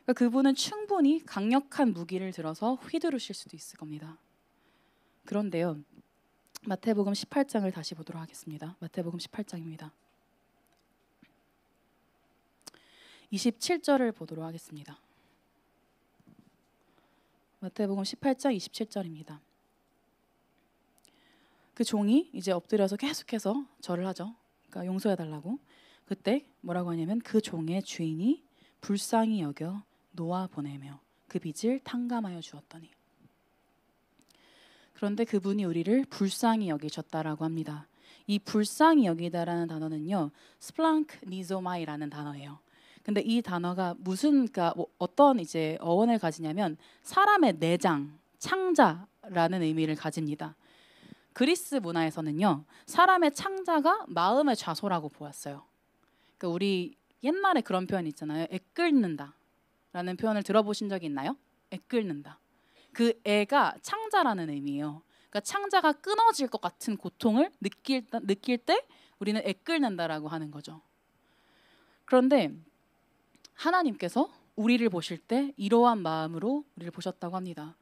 그러니까 그분은 충분히 강력한 무기를 들어서 휘두르실 수도 있을 겁니다. 그런데요, 마태복음 18장을 다시 보도록 하겠습니다. 마태복음 18장입니다. 27절을 보도록 하겠습니다. 마태복음 18장 27절입니다. 그 종이 이제 엎드려서 계속해서 절을 하죠. 그러니까 용서해달라고. 그때 뭐라고 하냐면 그 종의 주인이 불쌍히 여겨 놓아 보내며 그 빚을 탕감하여 주었더니. 그런데 그분이 우리를 불쌍히 여기셨다라고 합니다. 이 불쌍히 여기다라는 단어는요, 스플랑크니조마이라는 단어예요. 근데 이 단어가 그러니까 어떤 이제 어원을 가지냐면 사람의 내장, 창자라는 의미를 가집니다. 그리스 문화에서는요, 사람의 창자가 마음의 좌소라고 보았어요. 그러니까 우리 옛날에 그런 표현 있잖아요. 애 끓는다라는 표현을 들어보신 적이 있나요? 애 끓는다. 그 애가 창자라는 의미예요. 그러니까 창자가 끊어질 것 같은 고통을 느낄 때 우리는 애 끓는다라고 하는 거죠. 그런데 하나님께서 우리를 보실 때 이러한 마음으로 우리를 보셨다고 합니다.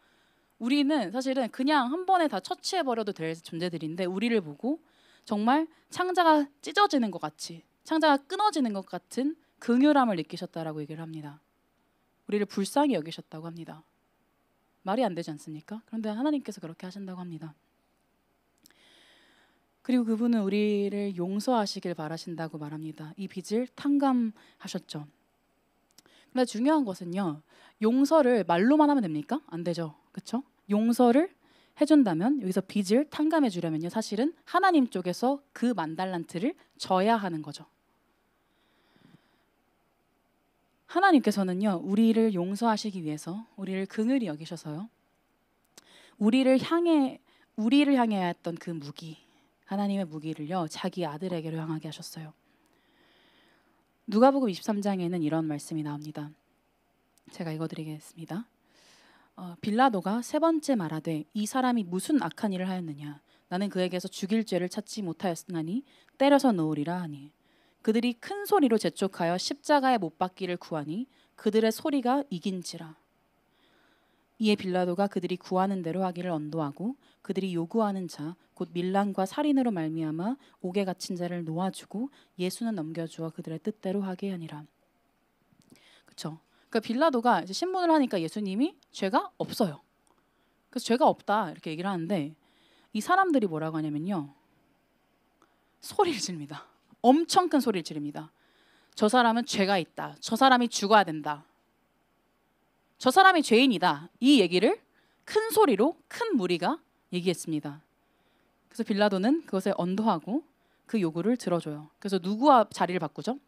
우리는 사실은 그냥 한 번에 다 처치해버려도 될 존재들인데 우리를 보고 정말 창자가 찢어지는 것 같이, 창자가 끊어지는 것 같은 긍휼함을 느끼셨다라고 얘기를 합니다. 우리를 불쌍히 여기셨다고 합니다. 말이 안 되지 않습니까? 그런데 하나님께서 그렇게 하신다고 합니다. 그리고 그분은 우리를 용서하시길 바라신다고 말합니다. 이 빚을 탕감하셨죠. 근데 중요한 것은요, 용서를 말로만 하면 됩니까? 안 되죠. 그렇죠? 용서를 해준다면, 여기서 빚을 탕감해 주려면요, 사실은 하나님 쪽에서 그 10,000달란트를 져야 하는 거죠. 하나님께서는요, 우리를 용서하시기 위해서, 우리를 긍휼히 여기셔서요, 우리를 향해야 했던 그 무기, 하나님의 무기를요, 자기 아들에게로 향하게 하셨어요. 누가복음 23장에는 이런 말씀이 나옵니다. 제가 읽어드리겠습니다. 빌라도가 세 번째 말하되 이 사람이 무슨 악한 일을 하였느냐? 나는 그에게서 죽일 죄를 찾지 못하였으나니 때려서 놓으리라 하니, 그들이 큰 소리로 재촉하여 십자가에 못 박기를 구하니 그들의 소리가 이긴지라. 이에 빌라도가 그들이 구하는 대로 하기를 언도하고 그들이 요구하는 자 곧 밀란과 살인으로 말미암아 옥에 갇힌 자를 놓아주고 예수는 넘겨주어 그들의 뜻대로 하게 하니라. 그렇죠? 그러니까 빌라도가 이제 신문을 하니까 예수님이 죄가 없어요. 그래서 죄가 없다 이렇게 얘기를 하는데 이 사람들이 뭐라고 하냐면요, 소리를 지릅니다. 엄청 큰 소리를 지릅니다. 저 사람은 죄가 있다. 저 사람이 죽어야 된다. 저 사람이 죄인이다. 이 얘기를 큰 소리로 큰 무리가 얘기했습니다. 그래서 빌라도는 그것에 언도하고 그 요구를 들어줘요. 그래서 누구와 자리를 바꾸죠?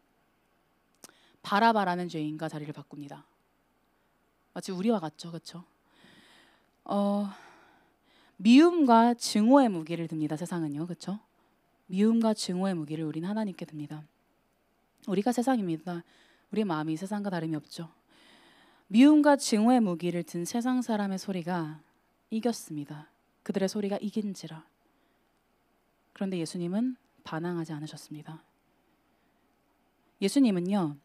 바라바라는 죄인과 자리를 바꿉니다. 마치 우리와 같죠, 그렇죠? 미움과 증오의 무기를 듭니다. 세상은요, 그렇죠? 미움과 증오의 무기를 우리는 하나님께 듭니다. 우리가 세상입니다. 우리의 마음이 세상과 다름이 없죠. 미움과 증오의 무기를 든 세상 사람의 소리가 이겼습니다. 그들의 소리가 이긴지라. 그런데 예수님은 반항하지 않으셨습니다. 예수님은요,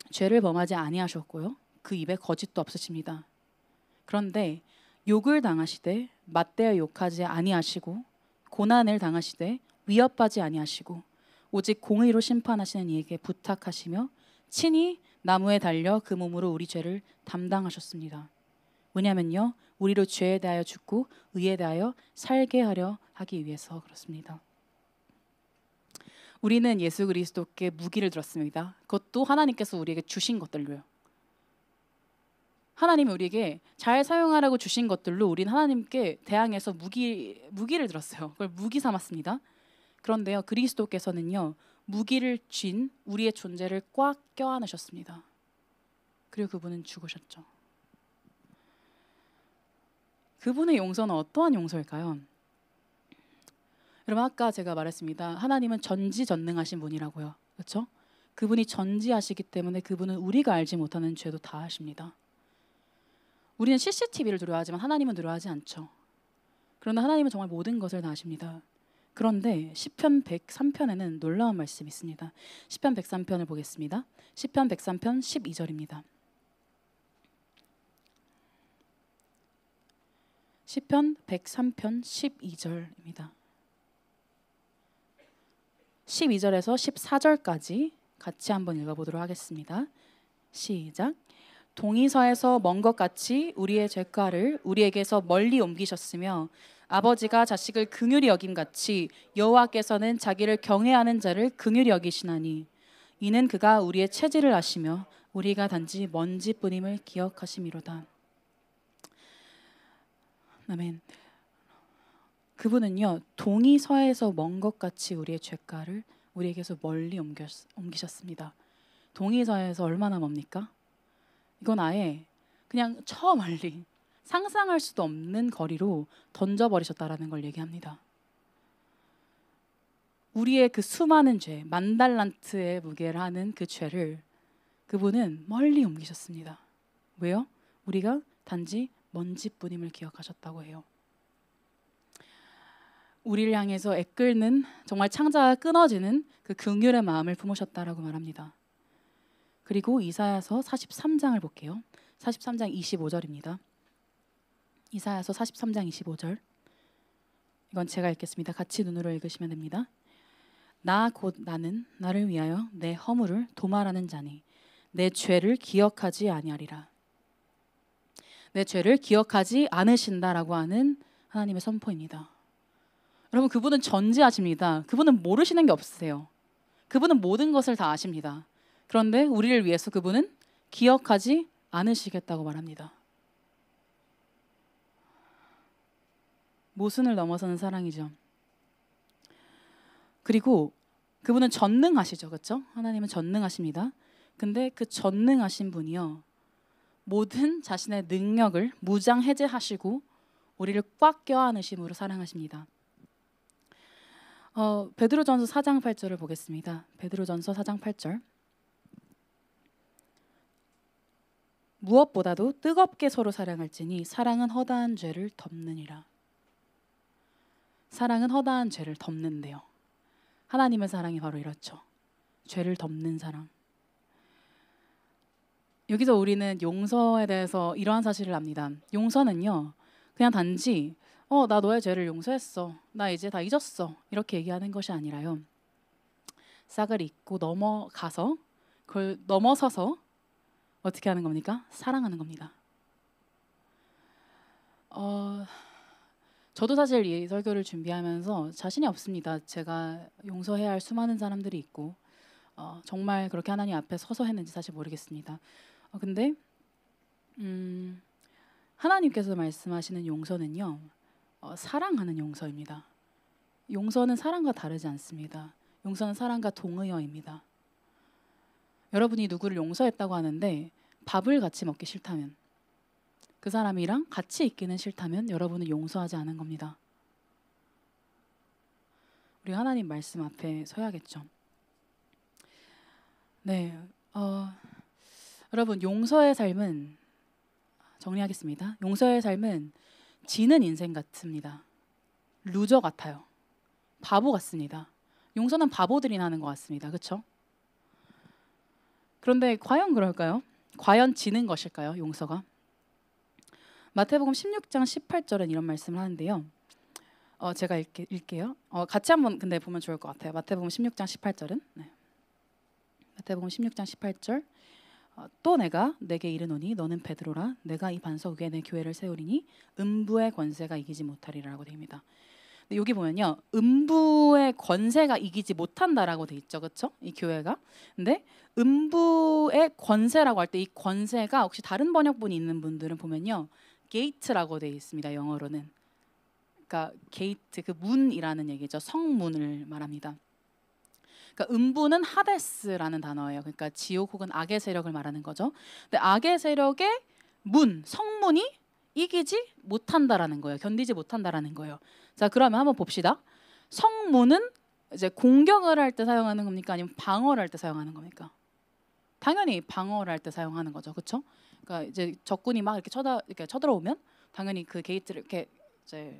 죄를 범하지 아니하셨고요, 그 입에 거짓도 없으십니다. 그런데 욕을 당하시되 맞대어 욕하지 아니하시고 고난을 당하시되 위협하지 아니하시고 오직 공의로 심판하시는 이에게 부탁하시며 친히 나무에 달려 그 몸으로 우리 죄를 담당하셨습니다. 왜냐하면요, 우리로 죄에 대하여 죽고 의에 대하여 살게 하려 하기 위해서 그렇습니다. 우리는 예수 그리스도께 무기를 들었습니다. 그것도 하나님께서 우리에게 주신 것들로요. 하나님이 우리에게 잘 사용하라고 주신 것들로 우리는 하나님께 대항해서 무기를 들었어요. 그걸 무기 삼았습니다. 그런데요, 그리스도께서는요, 무기를 쥔 우리의 존재를 꽉 껴안으셨습니다. 그리고 그분은 죽으셨죠. 그분의 용서는 어떠한 용서일까요? 여러분, 아까 제가 말했습니다. 하나님은 전지전능하신 분이라고요. 그렇죠? 그분이 전지하시기 때문에 그분은 우리가 알지 못하는 죄도 다 아십니다. 우리는 CCTV를 두려워하지만 하나님은 두려워하지 않죠. 그러나 하나님은 정말 모든 것을 다 아십니다. 그런데 시편 103편에는 놀라운 말씀이 있습니다. 시편 103편을 보겠습니다. 시편 103편 12절입니다. 시편 103편 12절입니다. 12절에서 14절까지 같이 한번 읽어보도록 하겠습니다. 시작. 동이서에서 먼 것 같이 우리의 죄가를 우리에게서 멀리 옮기셨으며 아버지가 자식을 긍휼히 여김같이 여호와께서는 자기를 경외하는 자를 긍휼히 여기시나니 이는 그가 우리의 체질을 아시며 우리가 단지 먼지뿐임을 기억하심이로다. 아멘. 그분은요, 동이서에서 먼 것 같이 우리의 죄가를 우리에게서 멀리 옮기셨습니다. 동이서에서 얼마나 멉니까? 이건 아예 그냥 저 멀리 상상할 수도 없는 거리로 던져버리셨다라는 걸 얘기합니다. 우리의 그 수많은 죄, 만달란트의 무게를 하는 그 죄를 그분은 멀리 옮기셨습니다. 왜요? 우리가 단지 먼지뿐임을 기억하셨다고 해요. 우리를 향해서 애끓는 정말 창자가 끊어지는 그 긍휼의 마음을 품으셨다라고 말합니다. 그리고 이사야서 43장을 볼게요. 43장 25절입니다. 이사야서 43장 25절. 이건 제가 읽겠습니다. 같이 눈으로 읽으시면 됩니다. 나 곧 나는 나를 위하여 내 허물을 도말하는 자니 내 죄를 기억하지 아니하리라. 내 죄를 기억하지 않으신다라고 하는 하나님의 선포입니다. 여러분, 그분은 전지하십니다. 그분은 모르시는 게 없으세요. 그분은 모든 것을 다 아십니다. 그런데 우리를 위해서 그분은 기억하지 않으시겠다고 말합니다. 모순을 넘어서는 사랑이죠. 그리고 그분은 전능하시죠. 그렇죠? 하나님은 전능하십니다. 근데 그 전능하신 분이요, 모든 자신의 능력을 무장해제하시고 우리를 꽉 껴안으심으로 사랑하십니다. 베드로전서 4장 8절을 보겠습니다. 베드로전서 4장 8절. 무엇보다도 뜨겁게 서로 사랑할지니 사랑은 허다한 죄를 덮느니라. 사랑은 허다한 죄를 덮는데요. 하나님의 사랑이 바로 이렇죠. 죄를 덮는 사랑. 여기서 우리는 용서에 대해서 이러한 사실을 압니다. 용서는요, 그냥 단지 나 너의 죄를 용서했어, 나 이제 다 잊었어, 이렇게 얘기하는 것이 아니라요, 싹을 잊고 넘어가서 그걸 넘어서서 어떻게 하는 겁니까? 사랑하는 겁니다. 저도 사실 이 설교를 준비하면서 자신이 없습니다. 제가 용서해야 할 수많은 사람들이 있고 정말 그렇게 하나님 앞에 서서 했는지 사실 모르겠습니다. 근데 하나님께서 말씀하시는 용서는요, 사랑하는 용서입니다. 용서는 사랑과 다르지 않습니다. 용서는 사랑과 동의어입니다. 여러분이 누구를 용서했다고 하는데 밥을 같이 먹기 싫다면, 그 사람이랑 같이 있기는 싫다면 여러분은 용서하지 않은 겁니다. 우리 하나님 말씀 앞에 서야겠죠. 네, 여러분, 용서의 삶은, 정리하겠습니다. 용서의 삶은 지는 인생 같습니다. 루저 같아요. 바보 같습니다. 용서는 바보들이 하는 것 같습니다. 그렇죠? 그런데 과연 그럴까요? 과연 지는 것일까요? 용서가? 마태복음 16장 18절은 이런 말씀을 하는데요. 제가 읽게요. 같이 한번 근데 보면 좋을 것 같아요. 마태복음 16장 18절은 마태복음 16장 18절. 또 내가 내게 이르노니 너는 베드로라. 내가 이 반석 위에 내 교회를 세우리니 음부의 권세가 이기지 못하리라고 됩니다. 근데 여기 보면요, 음부의 권세가 이기지 못한다라고 돼 있죠, 그렇죠? 이 교회가. 근데 음부의 권세라고 할 때 이 권세가 혹시 다른 번역본이 있는 분들은 보면요, 게이트라고 돼 있습니다, 영어로는. 그러니까 게이트, 그 문이라는 얘기죠. 성문을 말합니다. 그러니까 음부는 하데스라는 단어예요. 그러니까 지옥 혹은 악의 세력을 말하는 거죠. 근데 악의 세력의 문, 성문이 이기지 못한다라는 거예요. 견디지 못한다라는 거예요. 자, 그러면 한번 봅시다. 성문은 이제 공격을 할 때 사용하는 겁니까? 아니면 방어를 할 때 사용하는 겁니까? 당연히 방어를 할 때 사용하는 거죠. 그렇죠? 그러니까 이제 적군이 막 이렇게 쳐들어오면 당연히 그 게이트를 이렇게 이제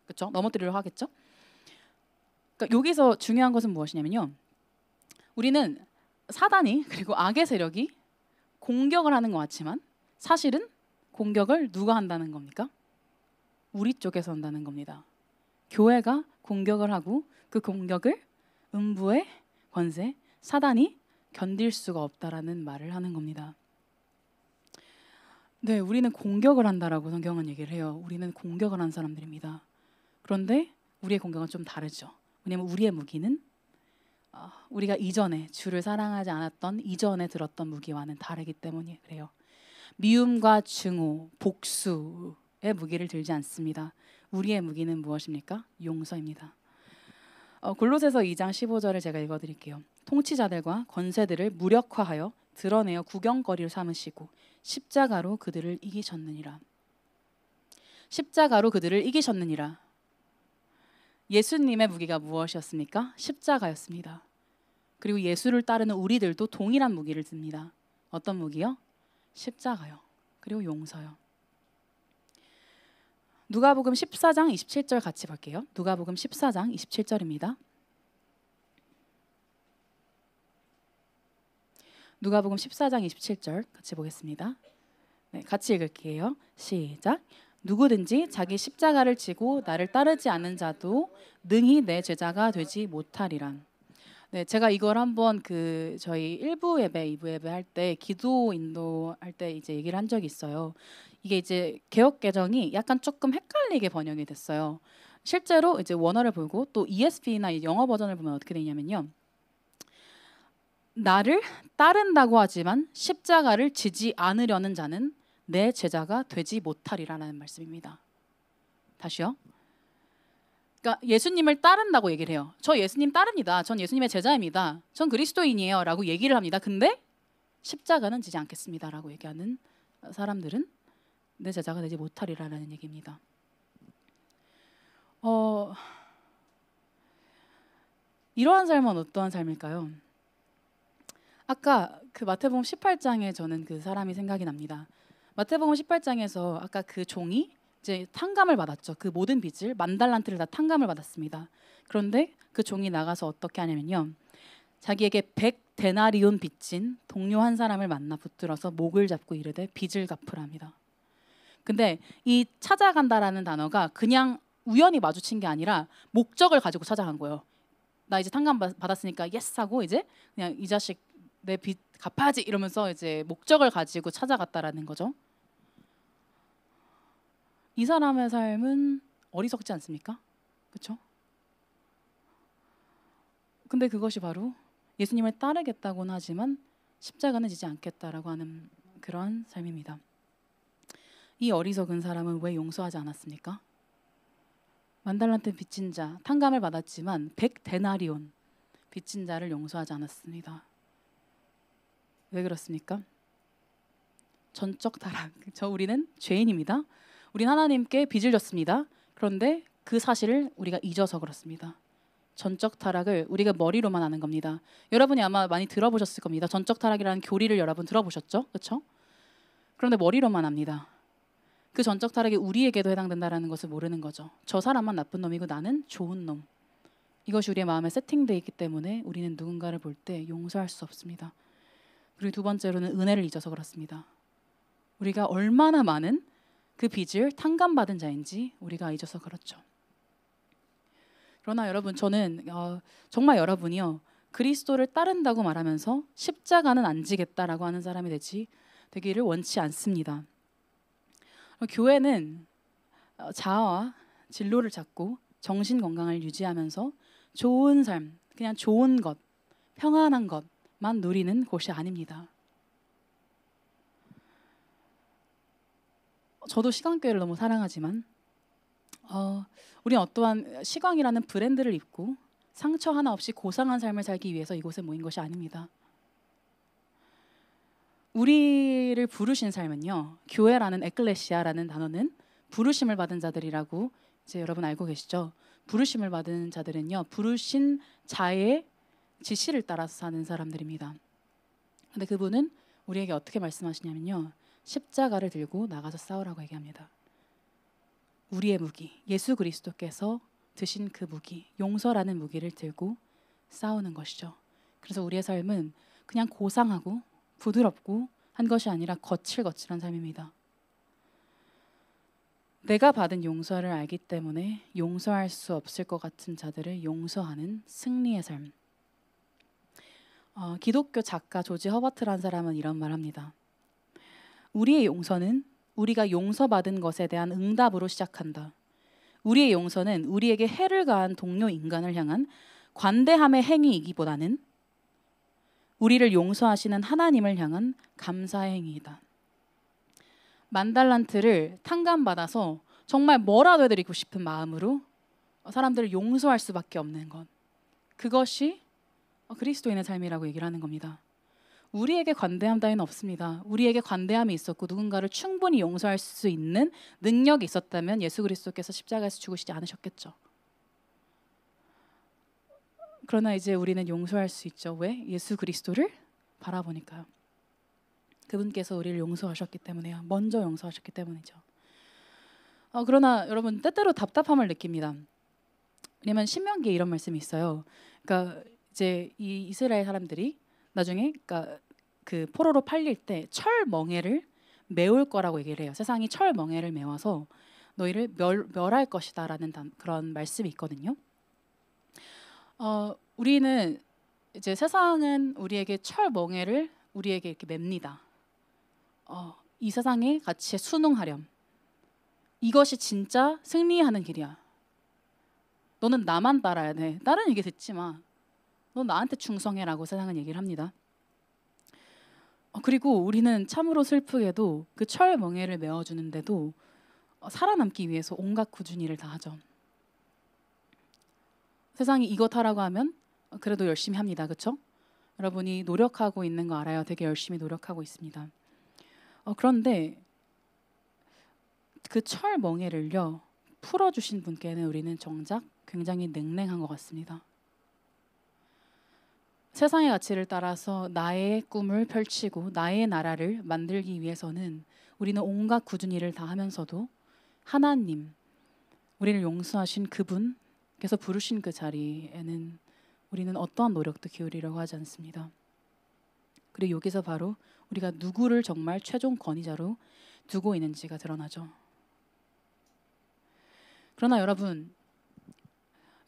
그렇죠? 넘어뜨리려 하겠죠? 그러니까 여기서 중요한 것은 무엇이냐면요. 우리는 사단이 그리고 악의 세력이 공격을 하는 것 같지만 사실은 공격을 누가 한다는 겁니까? 우리 쪽에서 한다는 겁니다. 교회가 공격을 하고 그 공격을 음부의 권세, 사단이 견딜 수가 없다라는 말을 하는 겁니다. 네, 우리는 공격을 한다라고 성경은 얘기를 해요. 우리는 공격을 한 사람들입니다. 그런데 우리의 공격은 좀 다르죠. 왜냐하면 우리의 무기는 우리가 이전에 주를 사랑하지 않았던 이전에 들었던 무기와는 다르기 때문에 그래요. 미움과 증오, 복수의 무기를 들지 않습니다. 우리의 무기는 무엇입니까? 용서입니다. 골로새서 2장 15절을 제가 읽어드릴게요. 통치자들과 권세들을 무력화하여 드러내어 구경거리를 삼으시고 십자가로 그들을 이기셨느니라. 십자가로 그들을 이기셨느니라. 예수님의 무기가 무엇이었습니까? 십자가였습니다. 그리고 예수를 따르는 우리들도 동일한 무기를 듭니다. 어떤 무기요? 십자가요. 그리고 용서요. 누가복음 14장 27절 같이 볼게요. 누가복음 14장 27절입니다. 누가복음 14장 27절 같이 보겠습니다. 네, 같이 읽을게요. 시작. 누구든지 자기 십자가를 지고 나를 따르지 않는 자도 능히 내 제자가 되지 못하리라. 네, 제가 이걸 한번 저희 1부 예배, 2부 예배 할 때 기도 인도할 때 이제 얘기를 한 적이 있어요. 이게 이제 개역 개정이 약간 조금 헷갈리게 번역이 됐어요. 실제로 이제 원어를 보고 또 ESV나 영어 버전을 보면 어떻게 되냐면요. 나를 따른다고 하지만 십자가를 지지 않으려는 자는 내 제자가 되지 못하리라는 말씀입니다. 다시요. 그러니까 예수님을 따른다고 얘기를 해요. 저 예수님 따릅니다. 전 예수님의 제자입니다. 전 그리스도인이에요. 라고 얘기를 합니다. 근데 십자가는 지지 않겠습니다. 라고 얘기하는 사람들은 내 제자가 되지 못하리라는 얘기입니다. 이러한 삶은 어떠한 삶일까요? 아까 그 마태복음 18장에 저는 그 사람이 생각이 납니다. 마태복음 18장에서 아까 그 종이 이제 탕감을 받았죠. 그 모든 빚을 10,000달란트를 다 탕감을 받았습니다. 그런데 그 종이 나가서 어떻게 하냐면요. 자기에게 100데나리온 빚진 동료 한 사람을 만나 붙들어서 목을 잡고 이르되 빚을 갚으랍니다. 근데 이 찾아간다라는 단어가 그냥 우연히 마주친 게 아니라 목적을 가지고 찾아간 거예요. 나 이제 탕감 받았으니까 예스 하고 이제 그냥 이 자식 내 빚 갚아야지 이러면서 이제 목적을 가지고 찾아갔다라는 거죠. 이 사람의 삶은 어리석지 않습니까? 그렇죠? 근데 그것이 바로 예수님을 따르겠다고는 하지만 십자가는 지지 않겠다라고 하는 그런 삶입니다. 이 어리석은 사람은 왜 용서하지 않았습니까? 10,000달란트 빚진 자, 탕감을 받았지만 100데나리온 빚진 자를 용서하지 않았습니다. 왜 그렇습니까? 전적 타락. 우리는 죄인입니다. 우린 하나님께 빚을 졌습니다. 그런데 그 사실을 우리가 잊어서 그렇습니다. 전적 타락을 우리가 머리로만 아는 겁니다. 여러분이 아마 많이 들어보셨을 겁니다. 전적 타락이라는 교리를 여러분 들어보셨죠? 그렇죠? 그런데 머리로만 압니다. 그 전적 타락이 우리에게도 해당된다는 것을 모르는 거죠. 저 사람만 나쁜 놈이고 나는 좋은 놈. 이것이 우리의 마음에 세팅되어 있기 때문에 우리는 누군가를 볼 때 용서할 수 없습니다. 그리고 두 번째로는 은혜를 잊어서 그렇습니다. 우리가 얼마나 많은 그 빚을 탕감받은 자인지 우리가 잊어서 그렇죠. 그러나 여러분, 저는 정말 여러분이요, 그리스도를 따른다고 말하면서 십자가는 안 지겠다라고 하는 사람이 되기를 원치 않습니다. 교회는 자아와 진로를 찾고 정신 건강을 유지하면서 좋은 삶, 그냥 좋은 것, 평안한 것만 누리는 곳이 아닙니다. 저도 시강교회를 너무 사랑하지만 우리는 어떠한 시강이라는 브랜드를 입고 상처 하나 없이 고상한 삶을 살기 위해서 이곳에 모인 것이 아닙니다. 우리를 부르신 삶은요, 교회라는 에클레시아라는 단어는 부르심을 받은 자들이라고 이제 여러분 알고 계시죠? 부르심을 받은 자들은요, 부르신 자의 지시를 따라서 사는 사람들입니다. 근데 그분은 우리에게 어떻게 말씀하시냐면요, 십자가를 들고 나가서 싸우라고 얘기합니다. 우리의 무기, 예수 그리스도께서 드신 그 무기, 용서라는 무기를 들고 싸우는 것이죠. 그래서 우리의 삶은 그냥 고상하고 부드럽고 한 것이 아니라 거칠거칠한 삶입니다. 내가 받은 용서를 알기 때문에 용서할 수 없을 것 같은 자들을 용서하는 승리의 삶. 기독교 작가 조지 허버트라는 사람은 이런 말 합니다. 우리의 용서는 우리가 용서받은 것에 대한 응답으로 시작한다. 우리의 용서는 우리에게 해를 가한 동료 인간을 향한 관대함의 행위이기보다는 우리를 용서하시는 하나님을 향한 감사의 행위이다. 만달란트를 탕감받아서 정말 뭐라도 해드리고 싶은 마음으로 사람들을 용서할 수밖에 없는 것, 그것이 그리스도인의 삶이라고 얘기를 하는 겁니다. 우리에게 관대함 따위는 없습니다. 우리에게 관대함이 있었고 누군가를 충분히 용서할 수 있는 능력이 있었다면 예수 그리스도께서 십자가에서 죽으시지 않으셨겠죠. 그러나 이제 우리는 용서할 수 있죠. 왜? 예수 그리스도를 바라보니까요. 그분께서 우리를 용서하셨기 때문에요. 먼저 용서하셨기 때문이죠. 그러나 여러분, 때때로 답답함을 느낍니다. 왜냐면 신명기에 이런 말씀이 있어요. 그러니까 이제 이 이스라엘 사람들이 나중에 그러니까 그 포로로 팔릴 때 철 멍에를 메울 거라고 얘기를 해요. 세상이 철 멍에를 메워서 너희를 멸할 것이다라는 그런 말씀이 있거든요. 우리는 이제 세상은 우리에게 철 멍에를 우리에게 이렇게 맵니다. 이 세상의 가치에 순응하렴. 이것이 진짜 승리하는 길이야. 너는 나만 따라야 돼. 다른 얘기 듣지 마. 너 나한테 충성해라고 세상은 얘기를 합니다. 그리고 우리는 참으로 슬프게도 그 철 멍에를 메워주는데도 살아남기 위해서 온갖 꾸준히 일을 다 하죠. 세상이 이것 하라고 하면 그래도 열심히 합니다. 그렇죠? 여러분이 노력하고 있는 거 알아요. 되게 열심히 노력하고 있습니다. 그런데 그 철 멍에를요 풀어주신 분께는 우리는 정작 굉장히 냉랭한 것 같습니다. 세상의 가치를 따라서 나의 꿈을 펼치고 나의 나라를 만들기 위해서는 우리는 온갖 굳은 일을 다 하면서도 하나님, 우리를 용서하신 그분께서 부르신 그 자리에는 우리는 어떠한 노력도 기울이려고 하지 않습니다. 그리고 여기서 바로 우리가 누구를 정말 최종 권위자로 두고 있는지가 드러나죠. 그러나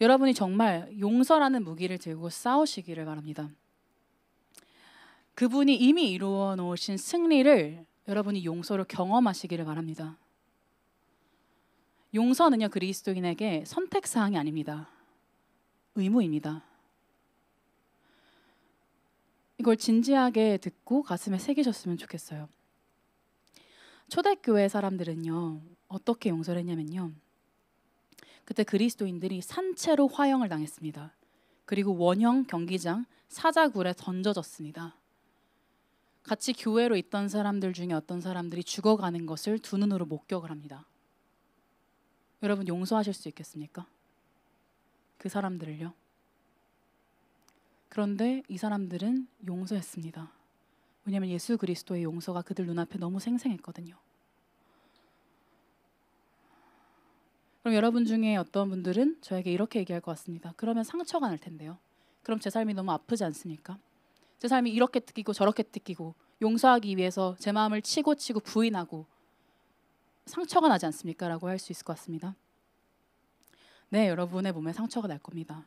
여러분이 정말 용서라는 무기를 들고 싸우시기를 바랍니다. 그분이 이미 이루어 놓으신 승리를 여러분이 용서로 경험하시기를 바랍니다. 용서는요, 그리스도인에게 선택사항이 아닙니다. 의무입니다. 이걸 진지하게 듣고 가슴에 새기셨으면 좋겠어요. 초대교회 사람들은요, 어떻게 용서를 했냐면요, 그때 그리스도인들이 산채로 화형을 당했습니다. 그리고 원형 경기장 사자굴에 던져졌습니다. 같이 교회로 있던 사람들 중에 어떤 사람들이 죽어가는 것을 두 눈으로 목격을 합니다. 여러분 용서하실 수 있겠습니까? 그 사람들을요. 그런데 이 사람들은 용서했습니다. 왜냐하면 예수 그리스도의 용서가 그들 눈앞에 너무 생생했거든요. 그럼 여러분 중에 어떤 분들은 저에게 이렇게 얘기할 것 같습니다. 그러면 상처가 날 텐데요. 그럼 제 삶이 너무 아프지 않습니까? 제 삶이 이렇게 뜯기고 저렇게 뜯기고 용서하기 위해서 제 마음을 치고 부인하고 상처가 나지 않습니까? 라고 할 수 있을 것 같습니다. 네, 여러분의 몸에 상처가 날 겁니다.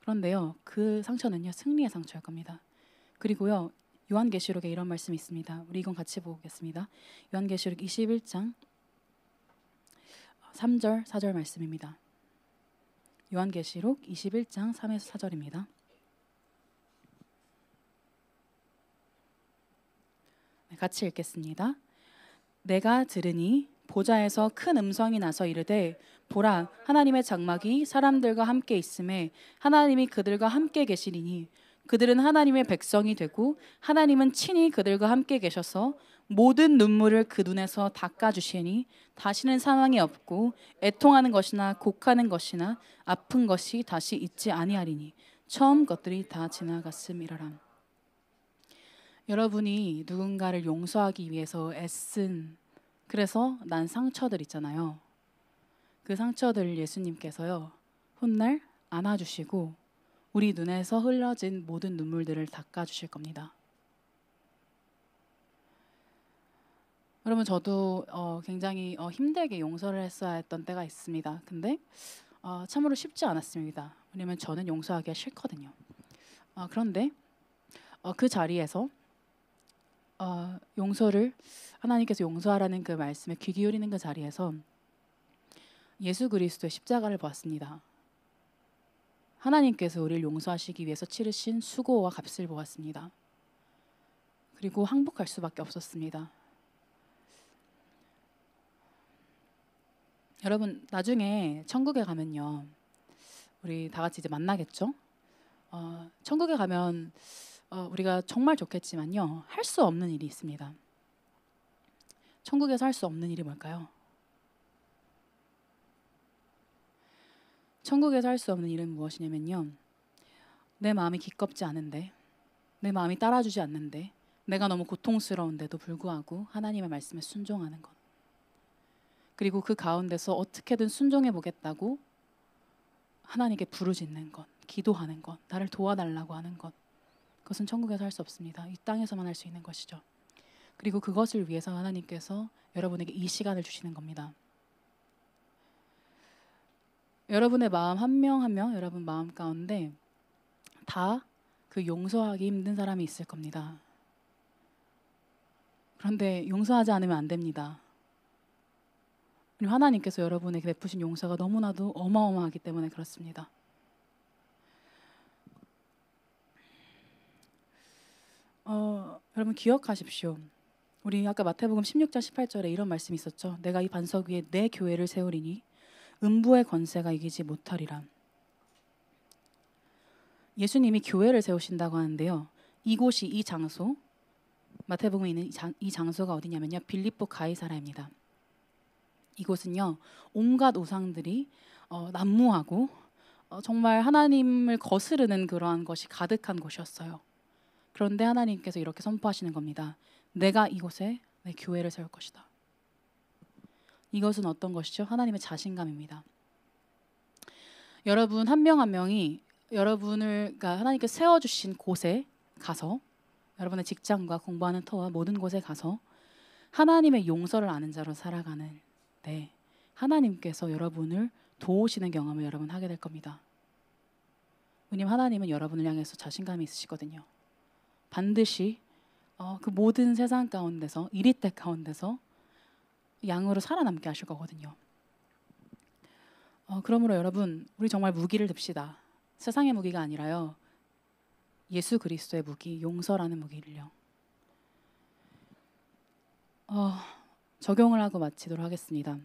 그런데요, 그 상처는요, 승리의 상처일 겁니다. 그리고요, 요한계시록에 이런 말씀이 있습니다. 우리 이건 같이 보겠습니다. 요한계시록 21장 3절, 4절 말씀입니다. 요한계시록 21장 3에서 4절입니다. 같이 읽겠습니다. 내가 들으니 보좌에서 큰 음성이 나서 이르되 보라, 하나님의 장막이 사람들과 함께 있음에 하나님이 그들과 함께 계시리니 그들은 하나님의 백성이 되고 하나님은 친히 그들과 함께 계셔서 모든 눈물을 그 눈에서 닦아주시니 다시는 사망이 없고 애통하는 것이나 곡하는 것이나 아픈 것이 다시 있지 아니하리니 처음 것들이 다 지나갔음이라라. 여러분이 누군가를 용서하기 위해서 애쓴, 그래서 난 상처들 있잖아요. 그 상처들을 예수님께서요 훗날 안아주시고 우리 눈에서 흘러진 모든 눈물들을 닦아주실 겁니다. 여러분, 저도 굉장히 힘들게 용서를 했어야 했던 때가 있습니다. 근데 참으로 쉽지 않았습니다. 왜냐면 저는 용서하기가 싫거든요. 그런데 그 자리에서 용서를, 하나님께서 용서하라는 그 말씀에 귀 기울이는 그 자리에서 예수 그리스도의 십자가를 보았습니다. 하나님께서 우리를 용서하시기 위해서 치르신 수고와 값을 보았습니다. 그리고 항복할 수밖에 없었습니다. 여러분, 나중에 천국에 가면요 우리 다 같이 이제 만나겠죠? 천국에 가면 우리가 정말 좋겠지만요 할 수 없는 일이 있습니다. 천국에서 할 수 없는 일이 뭘까요? 천국에서 할 수 없는 일은 무엇이냐면요, 내 마음이 기껍지 않은데, 내 마음이 따라주지 않는데, 내가 너무 고통스러운데도 불구하고 하나님의 말씀에 순종하는 것, 그리고 그 가운데서 어떻게든 순종해 보겠다고 하나님께 부르짖는 것, 기도하는 것, 나를 도와달라고 하는 것, 그것은 천국에서 할 수 없습니다. 이 땅에서만 할 수 있는 것이죠. 그리고 그것을 위해서 하나님께서 여러분에게 이 시간을 주시는 겁니다. 여러분의 마음 한 명 한 명, 여러분 마음 가운데 다 그 용서하기 힘든 사람이 있을 겁니다. 그런데 용서하지 않으면 안 됩니다. 하나님께서 여러분에게 베푸신 용서가 너무나도 어마어마하기 때문에 그렇습니다. 여러분 기억하십시오. 우리 아까 마태복음 16장 18절에 이런 말씀이 있었죠. 내가 이 반석 위에 내 교회를 세우리니 음부의 권세가 이기지 못하리라. 예수님이 교회를 세우신다고 하는데요, 이곳이, 이 장소, 마태복음에 있는 이 장소가 어디냐면요 빌립보 가이사라입니다. 이곳은요 온갖 우상들이 난무하고 정말 하나님을 거스르는 그러한 것이 가득한 곳이었어요. 그런데 하나님께서 이렇게 선포하시는 겁니다. 내가 이곳에 내 교회를 세울 것이다. 이것은 어떤 것이죠? 하나님의 자신감입니다. 여러분 한 명 한 명이 여러분을, 그러니까 하나님께서 세워주신 곳에 가서, 여러분의 직장과 공부하는 터와 모든 곳에 가서 하나님의 용서를 아는 자로 살아가는 때 하나님께서 여러분을 도우시는 경험을 여러분 하게 될 겁니다. 왜냐하면 하나님은 여러분을 향해서 자신감이 있으시거든요. 반드시 그 모든 세상 가운데서, 이리때 가운데서 양으로 살아남게 하실 거거든요. 그러므로 여러분, 우리 정말 무기를 듭시다. 세상의 무기가 아니라요 예수 그리스도의 무기, 용서라는 무기를요. 적용을 하고 마치도록 하겠습니다.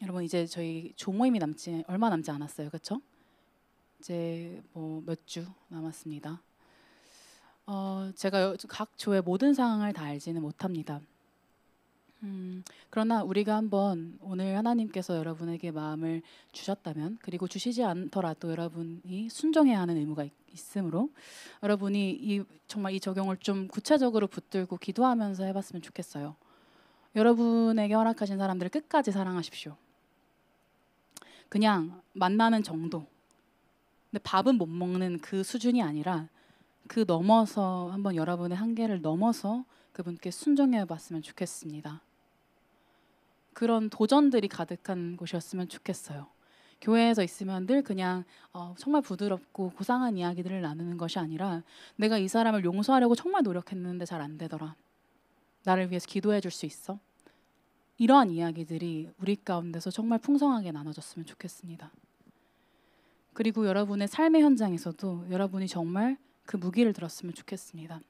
여러분, 이제 저희 조모임이 얼마 남지 않았어요, 그렇죠? 이제 뭐 몇 주 남았습니다. 제가 각 조의 모든 상황을 다 알지는 못합니다. 그러나 우리가 한번 오늘 하나님께서 여러분에게 마음을 주셨다면, 그리고 주시지 않더라도 여러분이 순종해야 하는 의무가 있으므로 여러분이 정말 이 적용을 좀 구체적으로 붙들고 기도하면서 해봤으면 좋겠어요. 여러분에게 허락하신 사람들을 끝까지 사랑하십시오. 그냥 만나는 정도, 근데 밥은 못 먹는 그 수준이 아니라 그 넘어서 한번 여러분의 한계를 넘어서 그분께 순종해 봤으면 좋겠습니다. 그런 도전들이 가득한 곳이었으면 좋겠어요. 교회에서 있으면 늘 그냥 정말 부드럽고 고상한 이야기들을 나누는 것이 아니라, 내가 이 사람을 용서하려고 정말 노력했는데 잘 안 되더라, 나를 위해서 기도해 줄 수 있어? 이러한 이야기들이 우리 가운데서 정말 풍성하게 나눠졌으면 좋겠습니다. 그리고 여러분의 삶의 현장에서도 여러분이 정말 그 무기를 들었으면 좋겠습니다.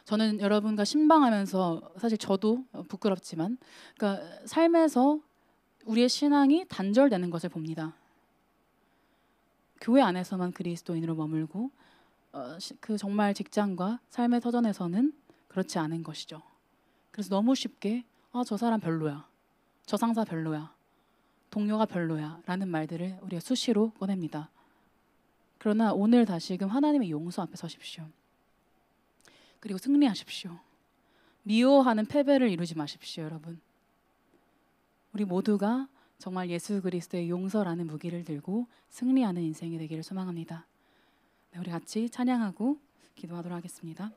저는 여러분과 신방하면서 사실 저도 부끄럽지만 그러니까 삶에서 우리의 신앙이 단절되는 것을 봅니다. 교회 안에서만 그리스도인으로 머물고 그 정말 직장과 삶의 터전에서는 그렇지 않은 것이죠. 그래서 너무 쉽게 저 사람 별로야, 저 상사 별로야, 동료가 별로야 라는 말들을 우리가 수시로 꺼냅니다. 그러나 오늘 다시금 하나님의 용서 앞에 서십시오. 그리고 승리하십시오. 미워하는 패배를 이루지 마십시오, 여러분. 우리 모두가 정말 예수 그리스도의 용서라는 무기를 들고 승리하는 인생이 되기를 소망합니다. 네, 우리 같이 찬양하고 기도하도록 하겠습니다.